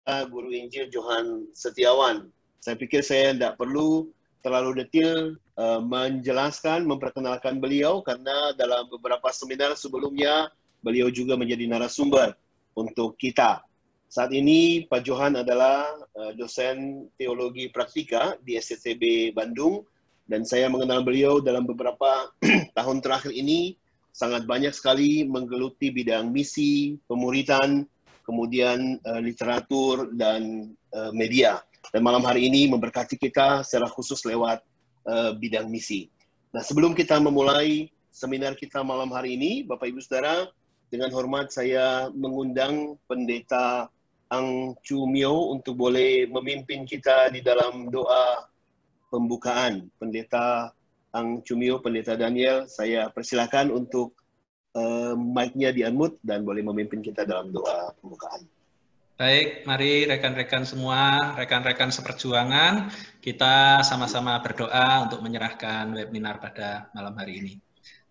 Guru Injil Johan Setiawan. Saya pikir saya tidak perlu terlalu detail menjelaskan, memperkenalkan beliau karena dalam beberapa seminar sebelumnya beliau juga menjadi narasumber untuk kita. Saat ini Pak Johan adalah dosen teologi praktika di STTB Bandung dan saya mengenal beliau dalam beberapa tahun terakhir ini sangat banyak sekali menggeluti bidang misi, pemuritan, kemudian literatur dan media. Dan malam hari ini memberkati kita secara khusus lewat bidang misi. Nah, sebelum kita memulai seminar kita malam hari ini, Bapak Ibu Saudara, dengan hormat saya mengundang Pendeta Ang Chu Mio untuk boleh memimpin kita di dalam doa pembukaan. Pendeta Ang Chu Mio, Pendeta Daniel, saya persilakan untuk mic-nya di-unmute dan boleh memimpin kita dalam doa pembukaan. Baik, mari rekan-rekan semua, rekan-rekan seperjuangan, kita sama-sama berdoa untuk menyerahkan webinar pada malam hari ini.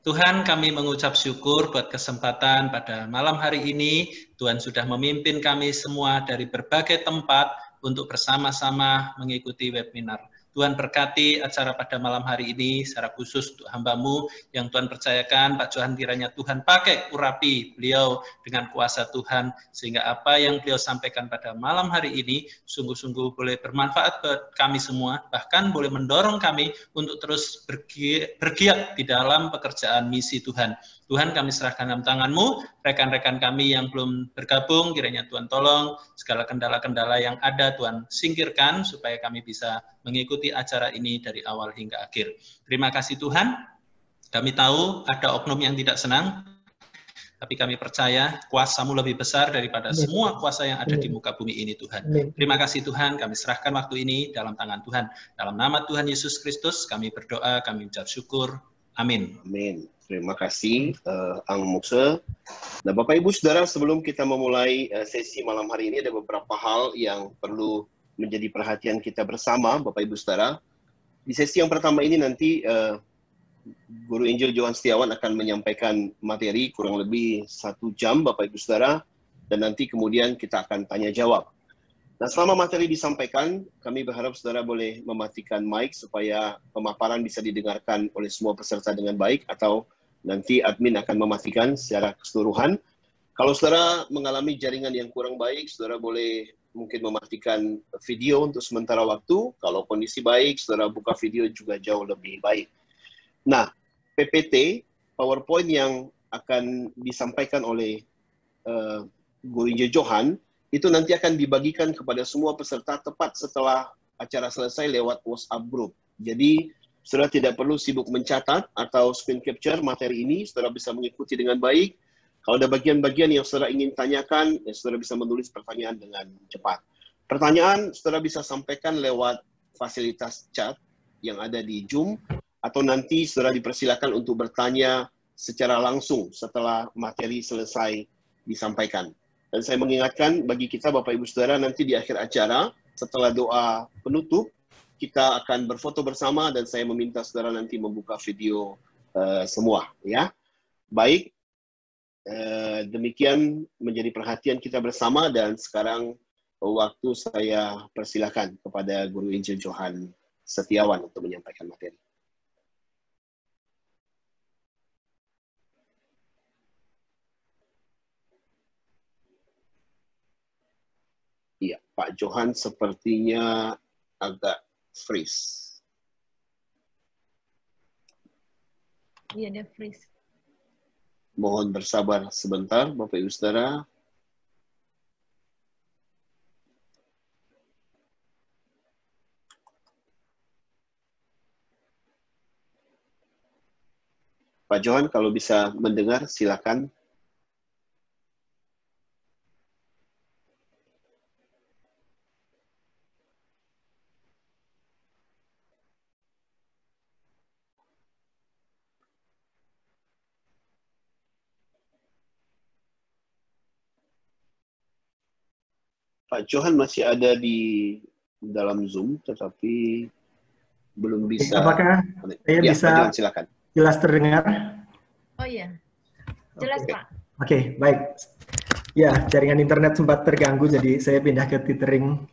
Tuhan, kami mengucap syukur buat kesempatan pada malam hari ini. Tuhan sudah memimpin kami semua dari berbagai tempat untuk bersama-sama mengikuti webinar. Tuhan berkati acara pada malam hari ini secara khusus untuk hamba-Mu yang Tuhan percayakan. Pak Johan, kiranya Tuhan pakai urapi beliau dengan kuasa Tuhan, sehingga apa yang beliau sampaikan pada malam hari ini sungguh-sungguh boleh bermanfaat buat kami semua, bahkan boleh mendorong kami untuk terus bergiat di dalam pekerjaan misi Tuhan. Tuhan, kami serahkan dalam tangan-Mu, rekan-rekan kami yang belum bergabung, kiranya Tuhan tolong segala kendala-kendala yang ada Tuhan singkirkan supaya kami bisa mengikuti acara ini dari awal hingga akhir. Terima kasih Tuhan, kami tahu ada oknum yang tidak senang, tapi kami percaya kuasa-Mu lebih besar daripada semua kuasa yang ada di muka bumi ini Tuhan. Terima kasih Tuhan, kami serahkan waktu ini dalam tangan Tuhan. Dalam nama Tuhan Yesus Kristus kami berdoa, kami ucap syukur. Amin. Amin. Terima kasih Ang Mukse. Nah, Bapak Ibu Saudara, sebelum kita memulai sesi malam hari ini ada beberapa hal yang perlu menjadi perhatian kita bersama, Bapak Ibu Saudara. Di sesi yang pertama ini nanti Guru Injil Johan Setiawan akan menyampaikan materi kurang lebih 1 jam, Bapak Ibu Saudara, dan nanti kemudian kita akan tanya jawab. Nah, selama materi disampaikan, kami berharap saudara boleh mematikan mic supaya pemaparan bisa didengarkan oleh semua peserta dengan baik, atau nanti admin akan mematikan secara keseluruhan. Kalau saudara mengalami jaringan yang kurang baik, saudara boleh mungkin mematikan video untuk sementara waktu. Kalau kondisi baik, saudara buka video juga jauh lebih baik. Nah, PPT, PowerPoint yang akan disampaikan oleh Guru Injil Johan, itu nanti akan dibagikan kepada semua peserta tepat setelah acara selesai lewat WhatsApp group. Jadi, saudara tidak perlu sibuk mencatat atau screen capture materi ini, saudara bisa mengikuti dengan baik. Kalau ada bagian-bagian yang saudara ingin tanyakan, ya saudara bisa menulis pertanyaan dengan cepat. Pertanyaan saudara bisa sampaikan lewat fasilitas chat yang ada di Zoom, atau nanti saudara dipersilakan untuk bertanya secara langsung setelah materi selesai disampaikan. Dan saya mengingatkan bagi kita Bapak Ibu Saudara, nanti di akhir acara setelah doa penutup kita akan berfoto bersama dan saya meminta saudara nanti membuka video semua, ya. Baik, demikian menjadi perhatian kita bersama dan sekarang waktu saya persilakan kepada Guru Injil Johan Setiawan untuk menyampaikan materi. Iya, Pak Johan sepertinya agak freeze. Iya, dia freeze. Mohon bersabar sebentar, Bapak Ibu Saudara. Pak Johan, kalau bisa mendengar, silakan. Pak Johan masih ada di dalam Zoom, tetapi belum bisa. Apakah saya ya, bisa Pak Johan, silakan. Jelas terdengar? Oh iya, jelas Pak. Oke, baik. Ya, jaringan internet sempat terganggu, jadi saya pindah ke tethering.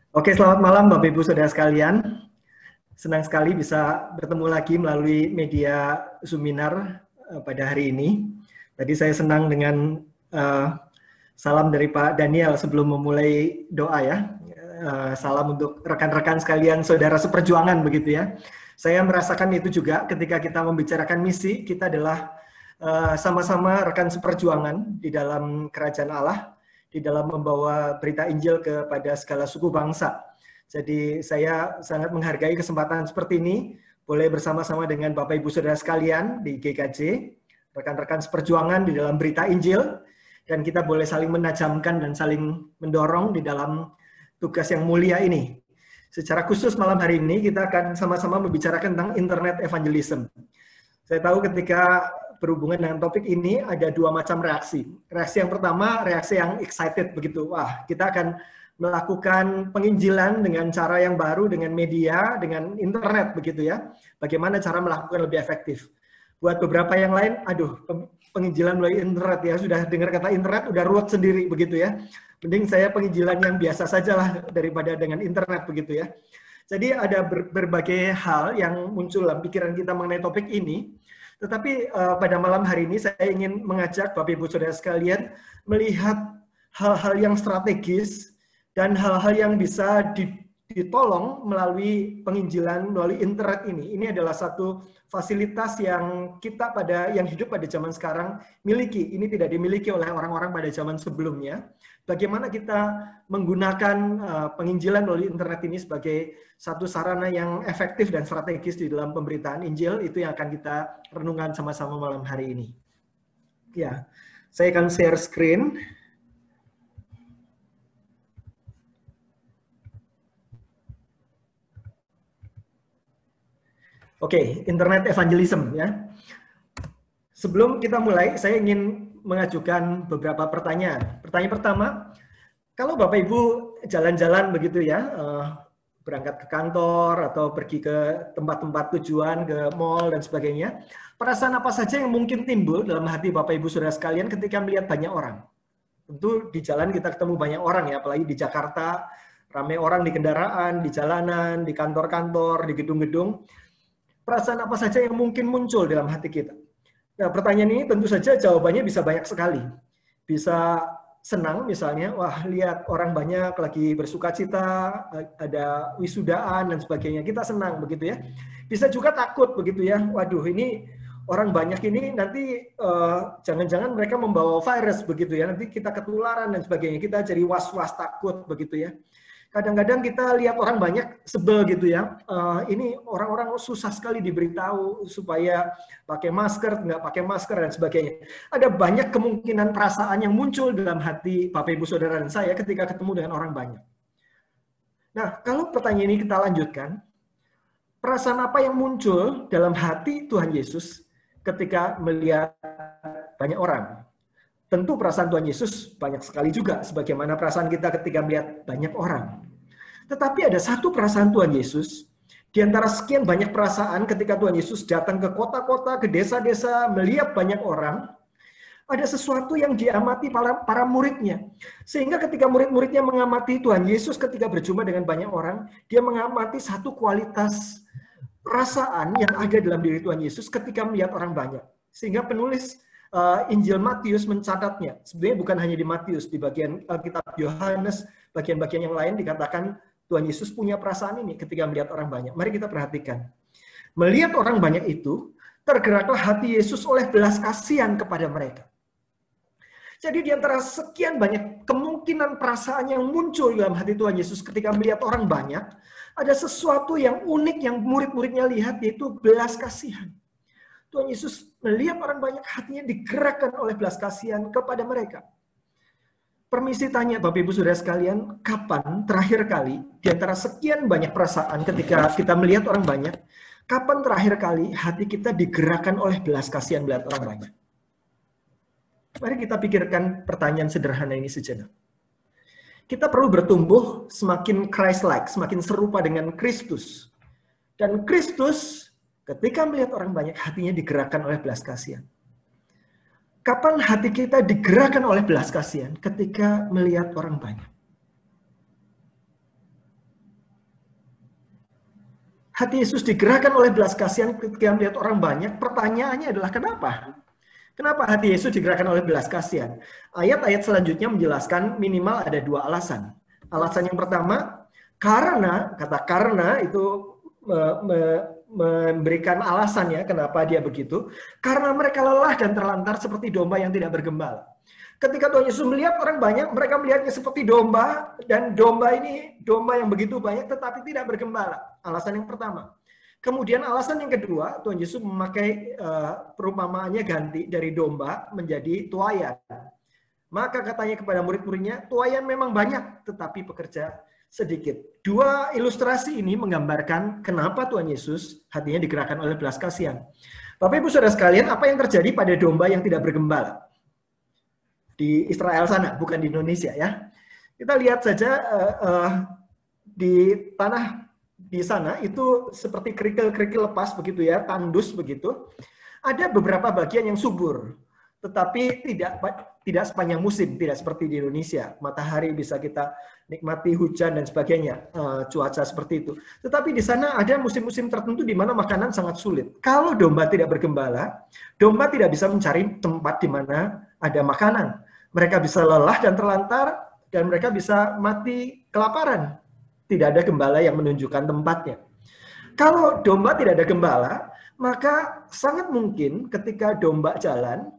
Oke, selamat malam Bapak Ibu Saudara sekalian. Senang sekali bisa bertemu lagi melalui media Zoominar pada hari ini. Tadi saya senang dengan salam dari Pak Daniel sebelum memulai doa ya. Salam untuk rekan-rekan sekalian, saudara seperjuangan begitu ya. Saya merasakan itu juga ketika kita membicarakan misi, kita adalah sama-sama rekan seperjuangan di dalam kerajaan Allah, di dalam membawa berita Injil kepada segala suku bangsa. Jadi saya sangat menghargai kesempatan seperti ini, boleh bersama-sama dengan Bapak Ibu Saudara sekalian di GKJ, rekan-rekan seperjuangan di dalam berita Injil, dan kita boleh saling menajamkan dan saling mendorong di dalam tugas yang mulia ini. Secara khusus malam hari ini kita akan sama-sama membicarakan tentang internet evangelism. Saya tahu ketika berhubungan dengan topik ini ada dua macam reaksi. Reaksi yang pertama, reaksi yang excited begitu. Wah, kita akan melakukan penginjilan dengan cara yang baru, dengan media, dengan internet begitu ya. Bagaimana cara melakukan lebih efektif. Buat beberapa yang lain, aduh, penginjilan melalui internet ya, sudah dengar kata internet, udah ruwet sendiri begitu ya. Mending saya penginjilan yang biasa sajalah daripada dengan internet begitu ya. Jadi ada berbagai hal yang muncul dalam pikiran kita mengenai topik ini. Tetapi pada malam hari ini saya ingin mengajak Bapak Ibu Saudara sekalian melihat hal-hal yang strategis dan hal-hal yang bisa ditolong melalui penginjilan melalui internet ini. Ini adalah satu fasilitas yang kita yang hidup pada zaman sekarang miliki. Ini tidak dimiliki oleh orang-orang pada zaman sebelumnya. Bagaimana kita menggunakan penginjilan melalui internet ini sebagai satu sarana yang efektif dan strategis di dalam pemberitaan Injil, itu yang akan kita renungkan sama-sama malam hari ini. Ya, saya akan share screen. Oke, internet evangelism ya. Sebelum kita mulai, saya ingin mengajukan beberapa pertanyaan. Pertanyaan pertama, kalau Bapak Ibu jalan-jalan begitu ya, berangkat ke kantor atau pergi ke tempat-tempat tujuan, ke mall dan sebagainya, perasaan apa saja yang mungkin timbul dalam hati Bapak Ibu Saudara sekalian ketika melihat banyak orang? Tentu di jalan kita ketemu banyak orang ya, apalagi di Jakarta, ramai orang di kendaraan, di jalanan, di kantor-kantor, di gedung-gedung. Perasaan apa saja yang mungkin muncul dalam hati kita? Nah, pertanyaan ini tentu saja jawabannya bisa banyak sekali. Bisa senang misalnya, wah lihat orang banyak lagi bersuka cita, ada wisudaan dan sebagainya, kita senang begitu ya. Bisa juga takut begitu ya, waduh ini orang banyak ini nanti jangan-jangan mereka membawa virus begitu ya, nanti kita ketularan dan sebagainya, kita jadi was-was takut begitu ya. Kadang-kadang kita lihat orang banyak sebel gitu ya, ini orang-orang susah sekali diberitahu supaya pakai masker, nggak pakai masker dan sebagainya. Ada banyak kemungkinan perasaan yang muncul dalam hati Bapak Ibu Saudara dan saya ketika ketemu dengan orang banyak. Nah, kalau pertanyaan ini kita lanjutkan, perasaan apa yang muncul dalam hati Tuhan Yesus ketika melihat banyak orang? Tentu perasaan Tuhan Yesus banyak sekali juga, sebagaimana perasaan kita ketika melihat banyak orang. Tetapi ada satu perasaan Tuhan Yesus, di antara sekian banyak perasaan ketika Tuhan Yesus datang ke kota-kota, ke desa-desa, melihat banyak orang, ada sesuatu yang diamati para muridnya. Sehingga ketika murid-muridnya mengamati Tuhan Yesus ketika berjumpa dengan banyak orang, dia mengamati satu kualitas perasaan yang ada dalam diri Tuhan Yesus ketika melihat orang banyak. Sehingga penulis Injil Matius mencatatnya. Sebenarnya bukan hanya di Matius, di bagian kitab Yohanes, bagian-bagian yang lain dikatakan Tuhan Yesus punya perasaan ini ketika melihat orang banyak. Mari kita perhatikan. Melihat orang banyak itu, tergeraklah hati Yesus oleh belas kasihan kepada mereka. Jadi di antara sekian banyak kemungkinan perasaan yang muncul dalam hati Tuhan Yesus ketika melihat orang banyak, ada sesuatu yang unik yang murid-muridnya lihat, yaitu belas kasihan. Tuhan Yesus melihat orang banyak, hatinya digerakkan oleh belas kasihan kepada mereka. Permisi tanya Bapak Ibu Saudara sekalian, kapan terakhir kali di antara sekian banyak perasaan ketika kita melihat orang banyak, kapan terakhir kali hati kita digerakkan oleh belas kasihan melihat orang banyak? Mari kita pikirkan pertanyaan sederhana ini sejenak. Kita perlu bertumbuh semakin Christ-like, semakin serupa dengan Kristus. Dan Kristus ketika melihat orang banyak, hatinya digerakkan oleh belas kasihan. Kapan hati kita digerakkan oleh belas kasihan? Ketika melihat orang banyak. Hati Yesus digerakkan oleh belas kasihan ketika melihat orang banyak. Pertanyaannya adalah kenapa? Kenapa hati Yesus digerakkan oleh belas kasihan? Ayat-ayat selanjutnya menjelaskan minimal ada dua alasan. Alasan yang pertama, karena, kata karena itu memberikan alasan ya kenapa dia begitu. Karena mereka lelah dan terlantar seperti domba yang tidak bergembala. Ketika Tuhan Yesus melihat orang banyak, mereka melihatnya seperti domba, dan domba ini domba yang begitu banyak tetapi tidak bergembala. Alasan yang pertama. Kemudian alasan yang kedua, Tuhan Yesus memakai perumpamaannya ganti dari domba menjadi tuayan. Maka katanya kepada murid-muridnya, tuayan memang banyak tetapi pekerja sedikit. Dua ilustrasi ini menggambarkan kenapa Tuhan Yesus hatinya digerakkan oleh belas kasihan. Bapak Ibu Saudara sekalian, apa yang terjadi pada domba yang tidak bergembala? Di Israel sana, bukan di Indonesia ya. Kita lihat saja di tanah di sana itu seperti kerikil-kerikil lepas begitu ya, tandus begitu. Ada beberapa bagian yang subur, tetapi tidak sepanjang musim, tidak seperti di Indonesia. Matahari bisa kita nikmati, hujan dan sebagainya, cuaca seperti itu. Tetapi di sana ada musim-musim tertentu di mana makanan sangat sulit. Kalau domba tidak bergembala, domba tidak bisa mencari tempat di mana ada makanan. Mereka bisa lelah dan terlantar, dan mereka bisa mati kelaparan. Tidak ada gembala yang menunjukkan tempatnya. Kalau domba tidak ada gembala, maka sangat mungkin ketika domba jalan,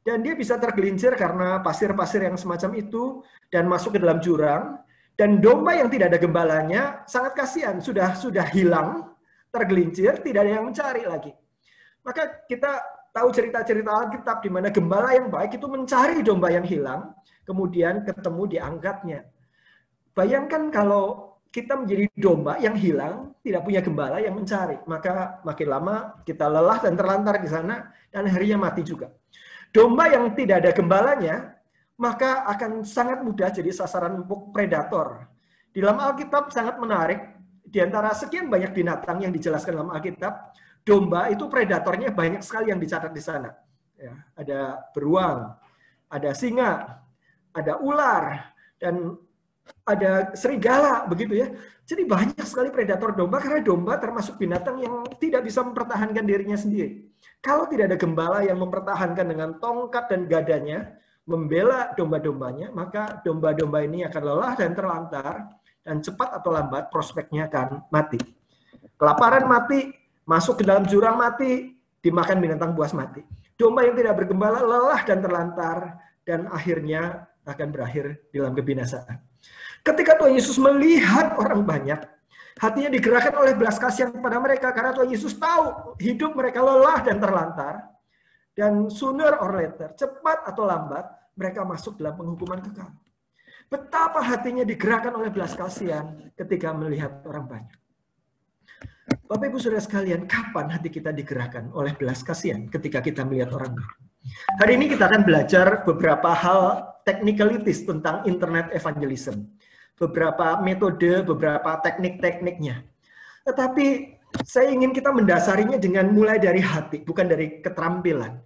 dan dia bisa tergelincir karena pasir-pasir yang semacam itu, dan masuk ke dalam jurang, dan domba yang tidak ada gembalanya, sangat kasihan, sudah hilang, tergelincir, tidak ada yang mencari lagi. Maka kita tahu cerita-cerita Alkitab di mana gembala yang baik itu mencari domba yang hilang, kemudian ketemu, diangkatnya. Bayangkan kalau kita menjadi domba yang hilang, tidak punya gembala yang mencari, maka makin lama kita lelah dan terlantar di sana, dan akhirnya mati juga. Domba yang tidak ada gembalanya, maka akan sangat mudah jadi sasaran empuk predator. Di dalam Alkitab sangat menarik, di antara sekian banyak binatang yang dijelaskan dalam Alkitab, domba itu predatornya banyak sekali yang dicatat di sana. Ya, ada beruang, ada singa, ada ular, dan ada serigala, begitu ya. Jadi banyak sekali predator domba, karena domba termasuk binatang yang tidak bisa mempertahankan dirinya sendiri. Kalau tidak ada gembala yang mempertahankan dengan tongkat dan gadanya, membela domba-dombanya, maka domba-domba ini akan lelah dan terlantar, dan cepat atau lambat prospeknya akan mati. Kelaparan mati, masuk ke dalam jurang mati, dimakan binatang buas mati. Domba yang tidak bergembala lelah dan terlantar, dan akhirnya akan berakhir dalam kebinasaan. Ketika Tuhan Yesus melihat orang banyak, hatinya digerakkan oleh belas kasihan kepada mereka, karena Tuhan Yesus tahu hidup mereka lelah dan terlantar, dan sooner or later, cepat atau lambat, mereka masuk dalam penghukuman kekal. Betapa hatinya digerakkan oleh belas kasihan ketika melihat orang banyak. Bapak Ibu Saudara sekalian, kapan hati kita digerakkan oleh belas kasihan ketika kita melihat orang banyak? Hari ini kita akan belajar beberapa hal technicalities tentang internet evangelism. Beberapa metode, beberapa teknik-tekniknya. Tetapi saya ingin kita mendasarinya dengan mulai dari hati, bukan dari keterampilan.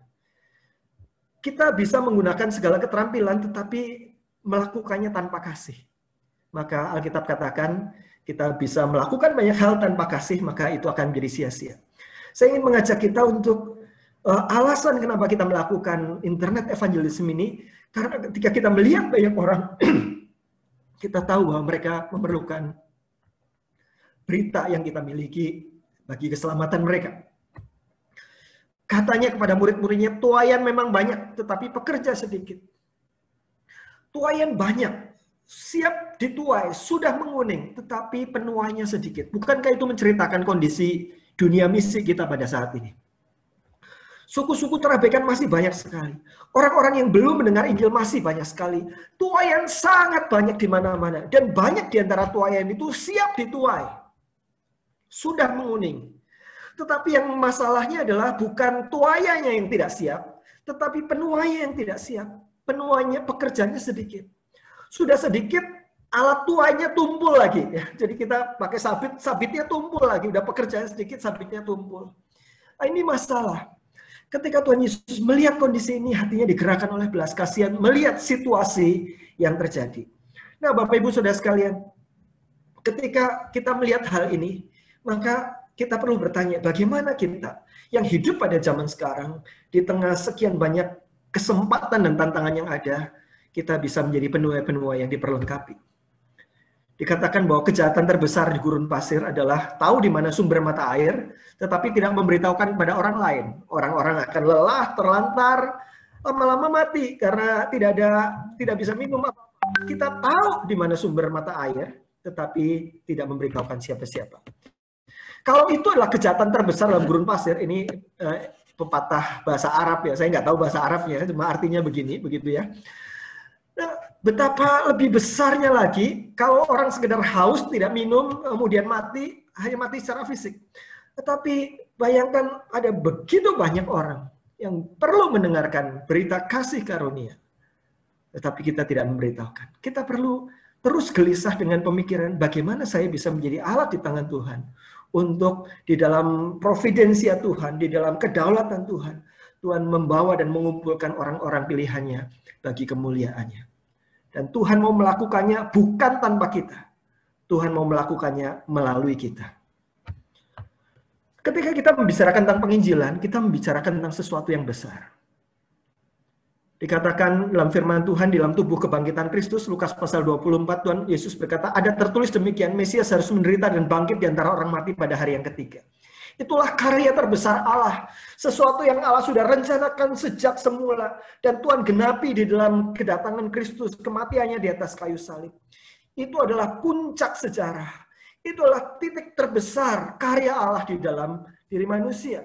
Kita bisa menggunakan segala keterampilan, tetapi melakukannya tanpa kasih. Maka Alkitab katakan, kita bisa melakukan banyak hal tanpa kasih, maka itu akan menjadi sia-sia. Saya ingin mengajak kita untuk alasan kenapa kita melakukan internet evangelism ini, karena ketika kita melihat banyak orang, kita tahu bahwa mereka memerlukan berita yang kita miliki bagi keselamatan mereka. Katanya kepada murid-muridnya, tuayan memang banyak, tetapi pekerja sedikit. Tuayan banyak, siap dituai, sudah menguning, tetapi penuainya sedikit. Bukankah itu menceritakan kondisi dunia misi kita pada saat ini? Suku-suku terabaikan masih banyak sekali. Orang-orang yang belum mendengar Injil masih banyak sekali. Tuayan sangat banyak di mana-mana. Dan banyak di antara tuayan itu siap dituai. Sudah menguning. Tetapi yang masalahnya adalah bukan tuaiannya yang tidak siap, tetapi penuainya yang tidak siap. Penuainya, pekerjanya sedikit. Sudah sedikit, alat tuainya tumpul lagi. Jadi kita pakai sabit, sabitnya tumpul lagi. Udah pekerjaan sedikit, sabitnya tumpul. Nah, ini masalah. Ketika Tuhan Yesus melihat kondisi ini, hatinya digerakkan oleh belas kasihan, melihat situasi yang terjadi. Nah, Bapak Ibu Saudara sekalian, ketika kita melihat hal ini, maka kita perlu bertanya, bagaimana kita yang hidup pada zaman sekarang, di tengah sekian banyak kesempatan dan tantangan yang ada, kita bisa menjadi penuai-penuai yang diperlengkapi. Dikatakan bahwa kejahatan terbesar di gurun pasir adalah tahu di mana sumber mata air, tetapi tidak memberitahukan kepada orang lain. Orang-orang akan lelah, terlantar, lama-lama mati karena tidak bisa minum apa-apa. Kita tahu di mana sumber mata air, tetapi tidak memberitahukan siapa-siapa. Kalau itu adalah kejahatan terbesar dalam gurun pasir, ini pepatah bahasa Arab ya. Saya nggak tahu bahasa Arabnya, cuma artinya begini, begitu ya. Nah, betapa lebih besarnya lagi kalau orang sekedar haus, tidak minum, kemudian mati, hanya mati secara fisik. Tetapi bayangkan ada begitu banyak orang yang perlu mendengarkan berita kasih karunia. Tetapi kita tidak memberitahukan. Kita perlu terus gelisah dengan pemikiran bagaimana saya bisa menjadi alat di tangan Tuhan. Untuk di dalam providensia Tuhan, di dalam kedaulatan Tuhan, Tuhan membawa dan mengumpulkan orang-orang pilihannya bagi kemuliaannya. Dan Tuhan mau melakukannya bukan tanpa kita. Tuhan mau melakukannya melalui kita. Ketika kita membicarakan tentang penginjilan, kita membicarakan tentang sesuatu yang besar. Dikatakan dalam firman Tuhan di dalam tubuh kebangkitan Kristus, Lukas pasal 24, Tuhan Yesus berkata, ada tertulis demikian, Mesias harus menderita dan bangkit di antara orang mati pada hari yang ketiga. Itulah karya terbesar Allah. Sesuatu yang Allah sudah rencanakan sejak semula. Dan Tuhan genapi di dalam kedatangan Kristus, kematiannya di atas kayu salib. Itu adalah puncak sejarah. Itu adalah titik terbesar karya Allah di dalam diri manusia.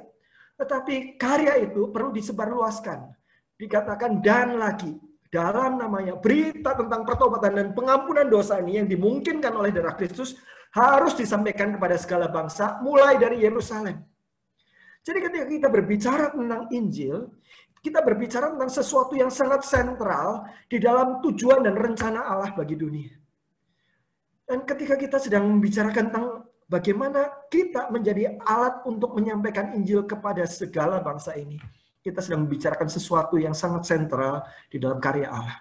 Tetapi karya itu perlu disebarluaskan. Dikatakan dan lagi dalam namanya berita tentang pertobatan dan pengampunan dosa ini yang dimungkinkan oleh darah Kristus harus disampaikan kepada segala bangsa mulai dari Yerusalem. Jadi ketika kita berbicara tentang Injil, kita berbicara tentang sesuatu yang sangat sentral di dalam tujuan dan rencana Allah bagi dunia. Dan ketika kita sedang membicarakan tentang bagaimana kita menjadi alat untuk menyampaikan Injil kepada segala bangsa ini, kita sedang membicarakan sesuatu yang sangat sentral di dalam karya Allah.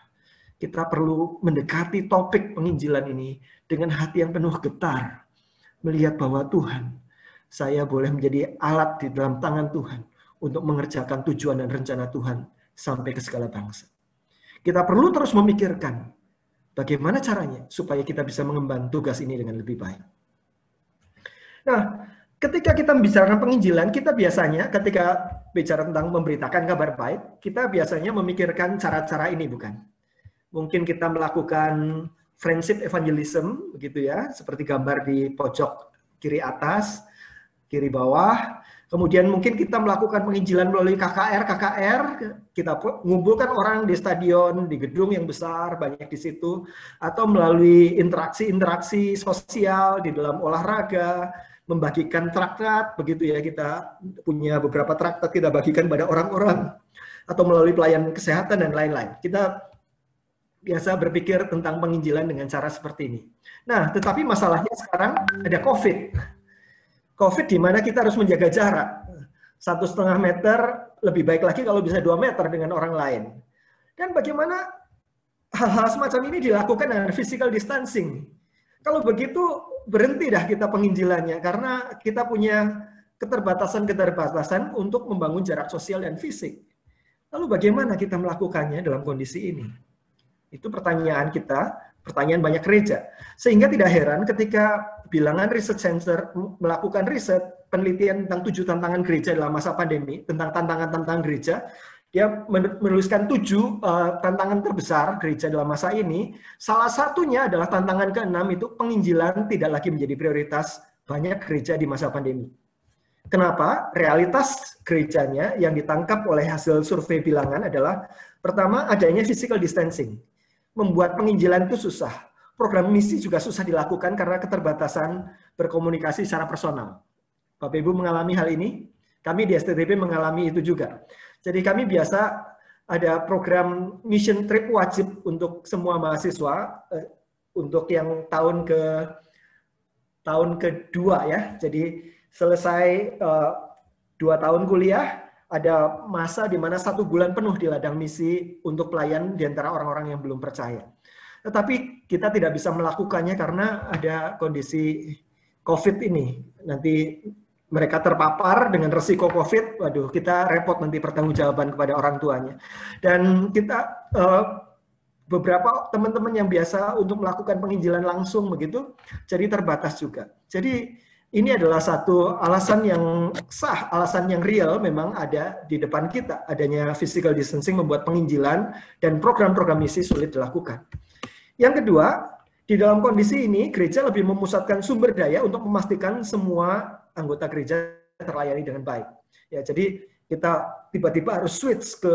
Kita perlu mendekati topik penginjilan ini dengan hati yang penuh getar. Melihat bahwa Tuhan, saya boleh menjadi alat di dalam tangan Tuhan untuk mengerjakan tujuan dan rencana Tuhan sampai ke segala bangsa. Kita perlu terus memikirkan bagaimana caranya supaya kita bisa mengemban tugas ini dengan lebih baik. Nah, ketika kita membicarakan penginjilan, kita biasanya ketika bicara tentang memberitakan kabar baik, kita biasanya memikirkan cara-cara ini, bukan? Mungkin kita melakukan friendship evangelism, begitu ya, seperti gambar di pojok kiri atas, kiri bawah. Kemudian mungkin kita melakukan penginjilan melalui KKR, kita mengumpulkan orang di stadion, di gedung yang besar, banyak di situ, atau melalui interaksi-interaksi sosial di dalam olahraga, membagikan traktat, begitu ya, kita punya beberapa traktat kita bagikan pada orang-orang, atau melalui pelayanan kesehatan dan lain-lain. Kita biasa berpikir tentang penginjilan dengan cara seperti ini. Nah, tetapi masalahnya sekarang ada COVID. COVID di mana kita harus menjaga jarak. 1,5 meter, lebih baik lagi kalau bisa 2 meter dengan orang lain. Dan bagaimana hal-hal semacam ini dilakukan dengan physical distancing. Kalau begitu, berhenti dah kita penginjilannya, karena kita punya keterbatasan-keterbatasan untuk membangun jarak sosial dan fisik. Lalu bagaimana kita melakukannya dalam kondisi ini? Itu pertanyaan kita, pertanyaan banyak gereja. Sehingga tidak heran ketika Bilangan Research Center melakukan riset penelitian tentang 7 tantangan gereja dalam masa pandemi, tentang tantangan-tantangan gereja, dia menuliskan 7 tantangan terbesar gereja dalam masa ini. Salah satunya adalah tantangan ke-6, itu penginjilan tidak lagi menjadi prioritas banyak gereja di masa pandemi. Kenapa? Realitas gerejanya yang ditangkap oleh hasil survei Bilangan adalah, pertama, adanya physical distancing. Membuat penginjilan itu susah. Program misi juga susah dilakukan karena keterbatasan berkomunikasi secara personal. Bapak Ibu mengalami hal ini? Kami di STTP mengalami itu juga. Jadi kami biasa ada program mission trip wajib untuk semua mahasiswa untuk yang tahun kedua ya. Jadi selesai 2 tahun kuliah ada masa di mana 1 bulan penuh di ladang misi untuk pelayan di antara orang-orang yang belum percaya. Tetapi kita tidak bisa melakukannya karena ada kondisi COVID ini. Nanti mereka terpapar dengan resiko COVID, waduh, kita repot nanti pertanggungjawaban kepada orang tuanya. Dan kita beberapa teman-teman yang biasa untuk melakukan penginjilan langsung begitu, jadi terbatas juga. Jadi ini adalah satu alasan yang sah, alasan yang real memang ada di depan kita. Adanya physical distancing membuat penginjilan dan program-program misi sulit dilakukan. Yang kedua, di dalam kondisi ini gereja lebih memusatkan sumber daya untuk memastikan semua anggota gereja terlayani dengan baik. Ya, jadi kita tiba-tiba harus switch ke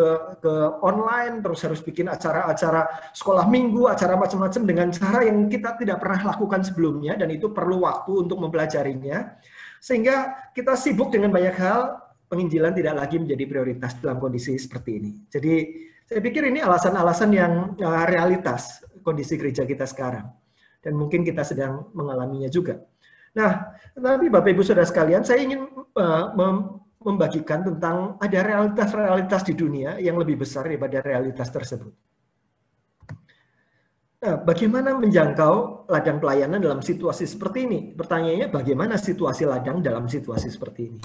online, terus harus bikin acara-acara sekolah minggu, acara macam-macam dengan cara yang kita tidak pernah lakukan sebelumnya, dan itu perlu waktu untuk mempelajarinya. Sehingga kita sibuk dengan banyak hal, penginjilan tidak lagi menjadi prioritas dalam kondisi seperti ini. Jadi saya pikir ini alasan-alasan yang realitas kondisi gereja kita sekarang. Dan mungkin kita sedang mengalaminya juga. Nah, tetapi Bapak Ibu Saudara sekalian, saya ingin membagikan tentang ada realitas-realitas di dunia yang lebih besar daripada realitas tersebut. Nah, bagaimana menjangkau ladang pelayanan dalam situasi seperti ini? Pertanyaannya, bagaimana situasi ladang dalam situasi seperti ini?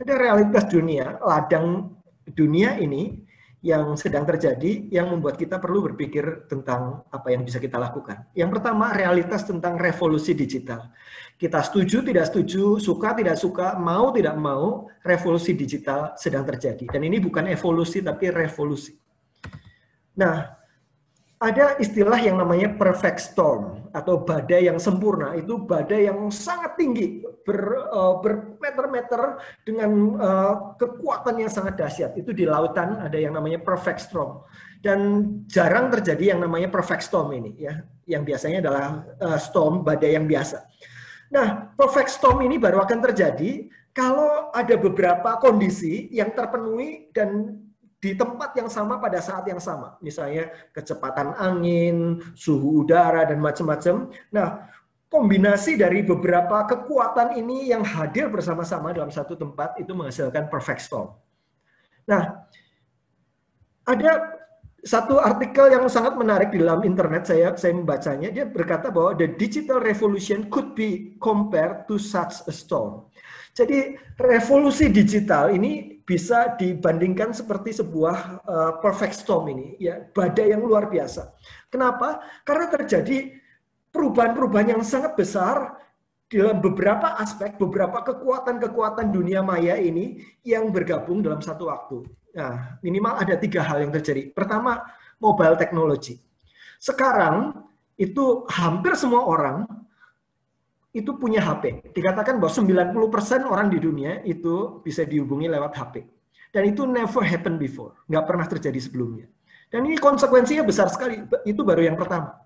Ada realitas dunia, ladang dunia ini yang sedang terjadi, yang membuat kita perlu berpikir tentang apa yang bisa kita lakukan. Yang pertama, realitas tentang revolusi digital. Kita setuju, tidak setuju, suka, tidak suka, mau, tidak mau, revolusi digital sedang terjadi. Dan ini bukan evolusi, tapi revolusi. Nah, ada istilah yang namanya perfect storm, atau badai yang sempurna. Itu badai yang sangat tinggi, bermeter-meter dengan kekuatan yang sangat dahsyat. Itu di lautan ada yang namanya perfect storm. Dan jarang terjadi yang namanya perfect storm ini, ya. Yang biasanya adalah storm, badai yang biasa. Nah, perfect storm ini baru akan terjadi kalau ada beberapa kondisi yang terpenuhi dan di tempat yang sama pada saat yang sama. Misalnya kecepatan angin, suhu udara, dan macam-macam. Nah, kombinasi dari beberapa kekuatan ini yang hadir bersama-sama dalam satu tempat itu menghasilkan perfect storm. Nah, ada satu artikel yang sangat menarik di dalam internet, saya membacanya. Dia berkata bahwa the digital revolution could be compared to such a storm. Jadi revolusi digital ini bisa dibandingkan seperti sebuah perfect storm ini, ya, badai yang luar biasa. Kenapa? Karena terjadi perubahan-perubahan yang sangat besar dalam beberapa aspek, beberapa kekuatan-kekuatan dunia maya ini yang bergabung dalam satu waktu. Nah, minimal ada 3 hal yang terjadi. Pertama, mobile technology. Sekarang itu hampir semua orang itu punya HP. Dikatakan bahwa 90% orang di dunia itu bisa dihubungi lewat HP. Dan itu never happened before. Nggak pernah terjadi sebelumnya. Dan ini konsekuensinya besar sekali. Itu baru yang pertama.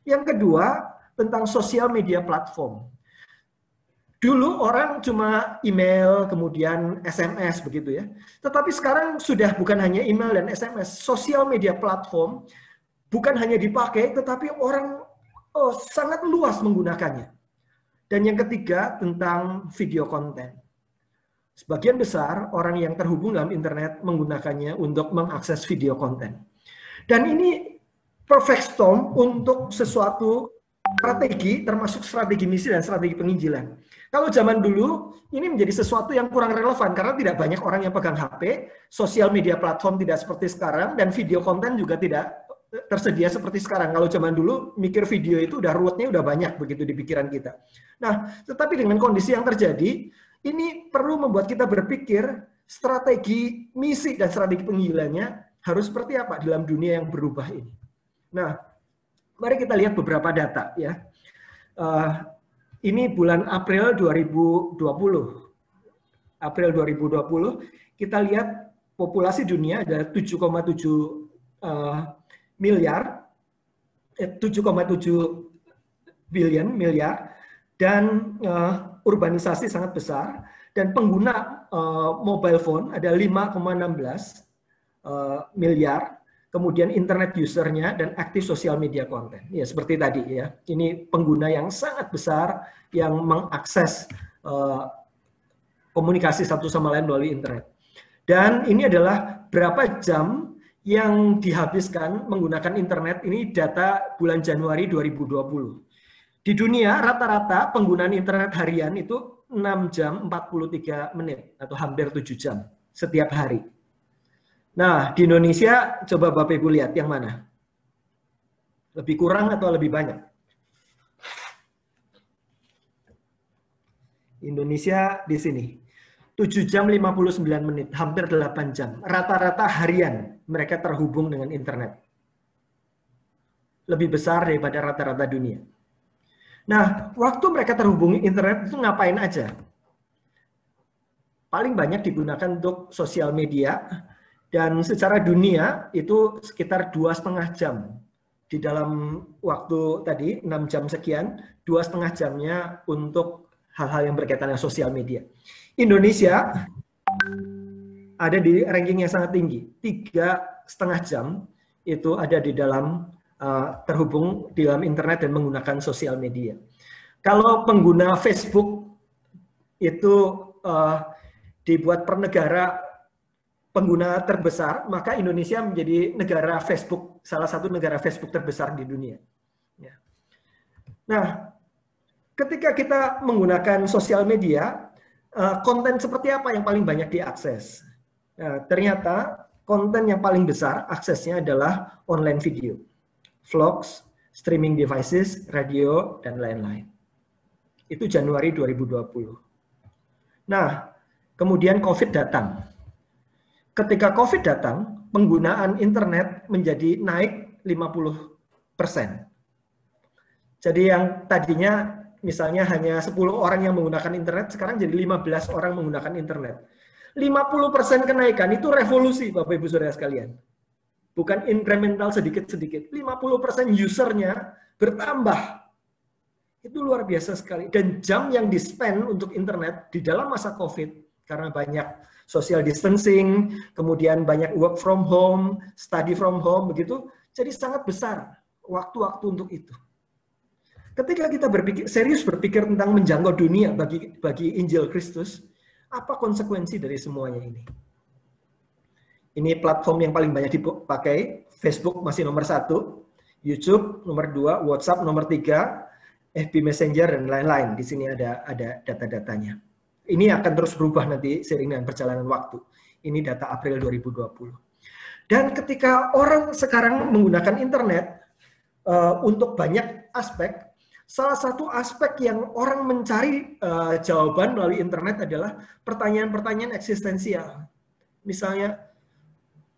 Yang kedua, tentang sosial media platform. Dulu orang cuma email, kemudian SMS begitu ya. Tetapi sekarang sudah bukan hanya email dan SMS. Sosial media platform bukan hanya dipakai, tetapi orang sangat luas menggunakannya. Dan yang ketiga, tentang video konten. Sebagian besar orang yang terhubung dalam internet menggunakannya untuk mengakses video konten. Dan ini perfect storm untuk sesuatu strategi, termasuk strategi misi dan strategi penginjilan. Kalau zaman dulu, ini menjadi sesuatu yang kurang relevan, karena tidak banyak orang yang pegang HP, sosial media platform tidak seperti sekarang, dan video konten juga tidak tersedia seperti sekarang. Kalau zaman dulu, mikir video itu udah ruwetnya udah banyak begitu di pikiran kita. Nah, tetapi dengan kondisi yang terjadi, ini perlu membuat kita berpikir strategi misi dan strategi penginjilannya harus seperti apa dalam dunia yang berubah ini. Nah, mari kita lihat beberapa data ya. Ini bulan April 2020. April 2020, kita lihat populasi dunia ada 7,7 miliar, 7,7 miliar, dan urbanisasi sangat besar, dan pengguna mobile phone ada 5,16 miliar. Kemudian internet usernya dan aktif sosial media konten. Ya, seperti tadi ya. Ini pengguna yang sangat besar yang mengakses komunikasi satu sama lain melalui internet. Dan ini adalah berapa jam yang dihabiskan menggunakan internet, ini data bulan Januari 2020. Di dunia rata-rata penggunaan internet harian itu 6 jam 43 menit atau hampir 7 jam setiap hari. Nah, di Indonesia coba Bapak Ibu lihat yang mana? Lebih kurang atau lebih banyak? Indonesia di sini. 7 jam 59 menit, hampir 8 jam. Rata-rata harian mereka terhubung dengan internet. Lebih besar daripada rata-rata dunia. Nah, waktu mereka terhubung internet itu ngapain aja? Paling banyak digunakan untuk sosial media, dan secara dunia itu sekitar 2,5 jam. Di dalam waktu tadi, 6 jam sekian, 2,5 jamnya untuk hal-hal yang berkaitan dengan sosial media. Indonesia ada di ranking yang sangat tinggi, 3,5 jam itu ada di dalam terhubung di dalam internet dan menggunakan sosial media. Kalau pengguna Facebook itu dibuat per negara pengguna terbesar, maka Indonesia menjadi negara Facebook, salah satu negara Facebook terbesar di dunia. Nah, ketika kita menggunakan sosial media, konten seperti apa yang paling banyak diakses? Nah, ternyata konten yang paling besar aksesnya adalah online video, vlogs, streaming devices, radio, dan lain-lain. Itu Januari 2020. Nah, kemudian COVID datang. Ketika COVID datang, penggunaan internet menjadi naik 50%. Jadi yang tadinya misalnya hanya 10 orang yang menggunakan internet, sekarang jadi 15 orang menggunakan internet. 50% kenaikan itu revolusi, Bapak Ibu Saudara sekalian. Bukan incremental sedikit-sedikit. 50% usernya bertambah. Itu luar biasa sekali. Dan jam yang di-spend untuk internet di dalam masa COVID, karena banyak social distancing, kemudian banyak work from home, study from home, begitu, jadi sangat besar waktu-waktu untuk itu. Ketika kita serius berpikir tentang menjangkau dunia bagi Injil Kristus, apa konsekuensi dari semuanya ini? Ini platform yang paling banyak dipakai, Facebook masih nomor 1, YouTube nomor 2, WhatsApp nomor 3, FB Messenger, dan lain-lain. Di sini ada data-datanya. Ini akan terus berubah nanti seiring dengan perjalanan waktu. Ini data April 2020. Dan ketika orang sekarang menggunakan internet untuk banyak aspek, salah satu aspek yang orang mencari jawaban melalui internet adalah pertanyaan-pertanyaan eksistensial. Misalnya,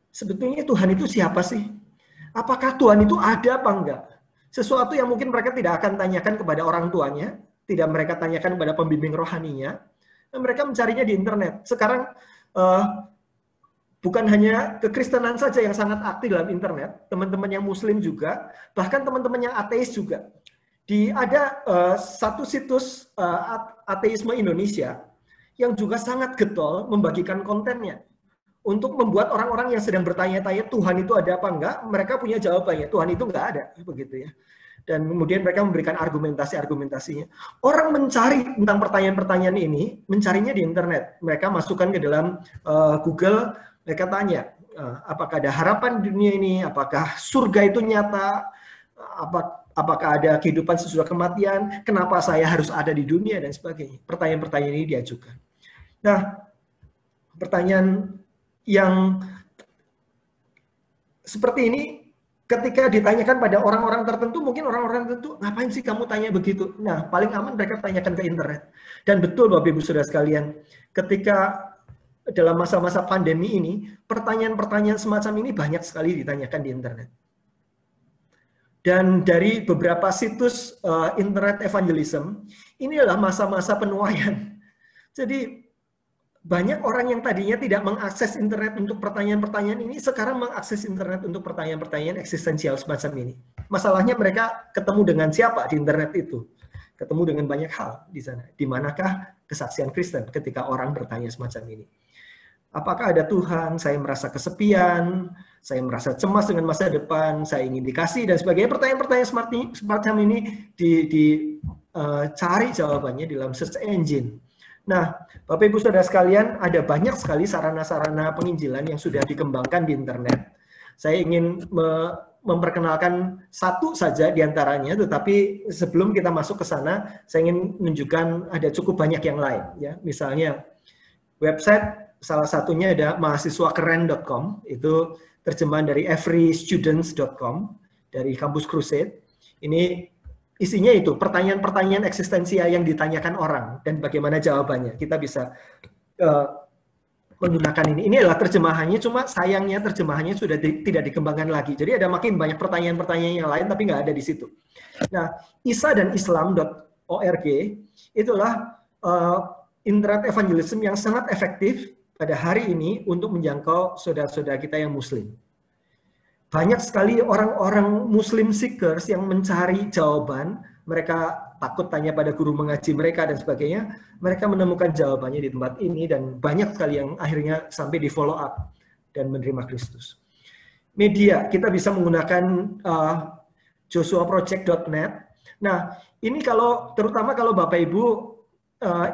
sebetulnya Tuhan itu siapa sih? Apakah Tuhan itu ada apa enggak? Sesuatu yang mungkin mereka tidak akan tanyakan kepada orang tuanya, tidak mereka tanyakan kepada pembimbing rohaninya, dan mereka mencarinya di internet. Sekarang bukan hanya kekristenan saja yang sangat aktif dalam internet, teman-teman yang muslim juga, bahkan teman-teman yang ateis juga. Ada satu situs ateisme Indonesia yang juga sangat getol membagikan kontennya untuk membuat orang-orang yang sedang bertanya-tanya Tuhan itu ada apa enggak, mereka punya jawabannya, Tuhan itu enggak ada, begitu ya. Dan kemudian mereka memberikan argumentasi-argumentasinya. Orang mencari tentang pertanyaan-pertanyaan ini, mencarinya di internet. Mereka masukkan ke dalam Google, mereka tanya, apakah ada harapan di dunia ini, apakah surga itu nyata, apakah ada kehidupan sesudah kematian, kenapa saya harus ada di dunia, dan sebagainya. Pertanyaan-pertanyaan ini diajukan. Nah, pertanyaan yang seperti ini, ketika ditanyakan pada orang-orang tertentu, mungkin orang-orang tertentu, ngapain sih kamu tanya begitu? Nah, paling aman mereka tanyakan ke internet. Dan betul Bapak Ibu Saudara sekalian, ketika dalam masa-masa pandemi ini, pertanyaan-pertanyaan semacam ini banyak sekali ditanyakan di internet. Dan dari beberapa situs internet evangelism, ini adalah masa-masa penuaian. Jadi banyak orang yang tadinya tidak mengakses internet untuk pertanyaan-pertanyaan ini, sekarang mengakses internet untuk pertanyaan-pertanyaan eksistensial semacam ini. Masalahnya mereka ketemu dengan siapa di internet itu? Ketemu dengan banyak hal di sana. Di manakah kesaksian Kristen ketika orang bertanya semacam ini? Apakah ada Tuhan? Saya merasa kesepian, saya merasa cemas dengan masa depan, saya ingin dikasih, dan sebagainya. Pertanyaan-pertanyaan semacam ini dicari jawabannya di dalam search engine. Nah, Bapak Ibu Saudara sekalian, ada banyak sekali sarana-sarana penginjilan yang sudah dikembangkan di internet. Saya ingin memperkenalkan satu saja di antaranya, tetapi sebelum kita masuk ke sana, saya ingin menunjukkan ada cukup banyak yang lain. Ya, misalnya website salah satunya ada mahasiswakeren.com, itu terjemahan dari everystudents.com dari Kampus Crusade. Ini isinya itu pertanyaan-pertanyaan eksistensial yang ditanyakan orang dan bagaimana jawabannya. Kita bisa menggunakan ini. Ini adalah terjemahannya, cuma sayangnya terjemahannya sudah tidak dikembangkan lagi. Jadi ada makin banyak pertanyaan-pertanyaan yang lain, tapi nggak ada di situ. Nah, isa-dan-islam.org itulah internet evangelism yang sangat efektif pada hari ini untuk menjangkau saudara-saudara kita yang muslim. Banyak sekali orang-orang muslim seekers yang mencari jawaban, mereka takut tanya pada guru mengaji mereka dan sebagainya, mereka menemukan jawabannya di tempat ini dan banyak sekali yang akhirnya sampai di follow up dan menerima Kristus. Media, kita bisa menggunakan joshuaproject.net. Nah, ini terutama kalau Bapak Ibu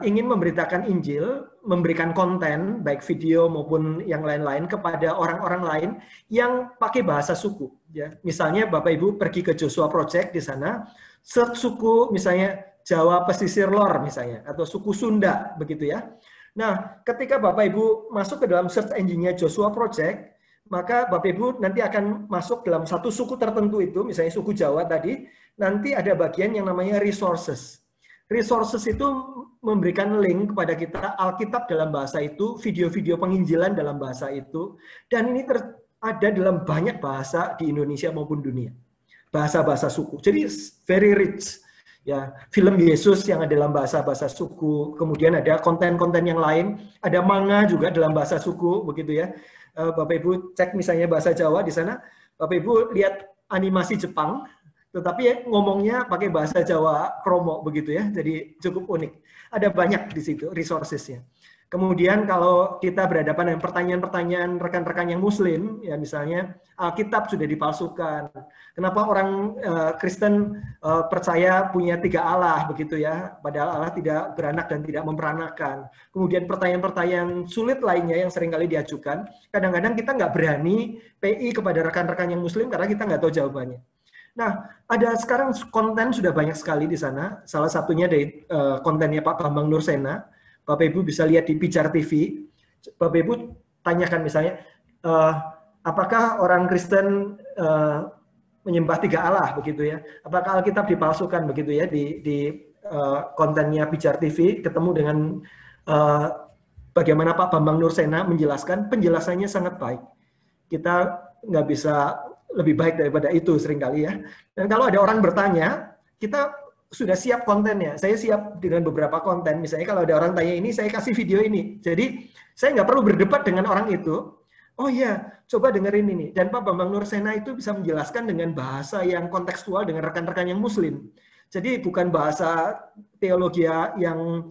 ingin memberitakan Injil, memberikan konten, baik video maupun yang lain-lain kepada orang-orang lain yang pakai bahasa suku. Ya. Misalnya Bapak Ibu pergi ke Joshua Project di sana, search suku misalnya Jawa Pesisir Lor misalnya, atau suku Sunda, begitu ya. Nah, ketika Bapak Ibu masuk ke dalam search engine-nya Joshua Project, maka Bapak Ibu nanti akan masuk dalam satu suku tertentu itu, misalnya suku Jawa tadi, nanti ada bagian yang namanya resources. Resources itu memberikan link kepada kita Alkitab dalam bahasa itu, video-video penginjilan dalam bahasa itu, dan ini ada dalam banyak bahasa di Indonesia maupun dunia. Bahasa-bahasa suku. Jadi very rich. Ya, film Yesus yang ada dalam bahasa-bahasa suku, kemudian ada konten-konten yang lain, ada manga juga dalam bahasa suku, begitu ya. Bapak Ibu cek misalnya bahasa Jawa di sana, Bapak Ibu lihat animasi Jepang, tetapi ngomongnya pakai bahasa Jawa kromo begitu ya, jadi cukup unik. Ada banyak di situ resources-nya. Kemudian kalau kita berhadapan dengan pertanyaan-pertanyaan rekan-rekan yang muslim, ya misalnya Alkitab sudah dipalsukan. Kenapa orang Kristen percaya punya 3 Allah begitu ya, padahal Allah tidak beranak dan tidak memperanakan. Kemudian pertanyaan-pertanyaan sulit lainnya yang seringkali diajukan, kadang-kadang kita nggak berani PI kepada rekan-rekan yang muslim karena kita nggak tahu jawabannya. Nah, ada sekarang konten sudah banyak sekali di sana. Salah satunya dari kontennya Pak Bambang Nursena. Bapak Ibu bisa lihat di Pijar TV. Bapak Ibu tanyakan misalnya, apakah orang Kristen menyembah 3 Allah begitu ya? Apakah Alkitab dipalsukan begitu ya di kontennya Pijar TV? Ketemu dengan bagaimana Pak Bambang Nursena menjelaskan, penjelasannya sangat baik. Kita nggak bisa lebih baik daripada itu seringkali ya. Dan kalau ada orang bertanya, kita sudah siap kontennya. Saya siap dengan beberapa konten. Misalnya kalau ada orang tanya ini, saya kasih video ini. Jadi saya nggak perlu berdebat dengan orang itu. Oh iya, coba dengerin ini. Dan Pak Bambang Nursena itu bisa menjelaskan dengan bahasa yang kontekstual dengan rekan-rekan yang muslim. Jadi bukan bahasa teologi yang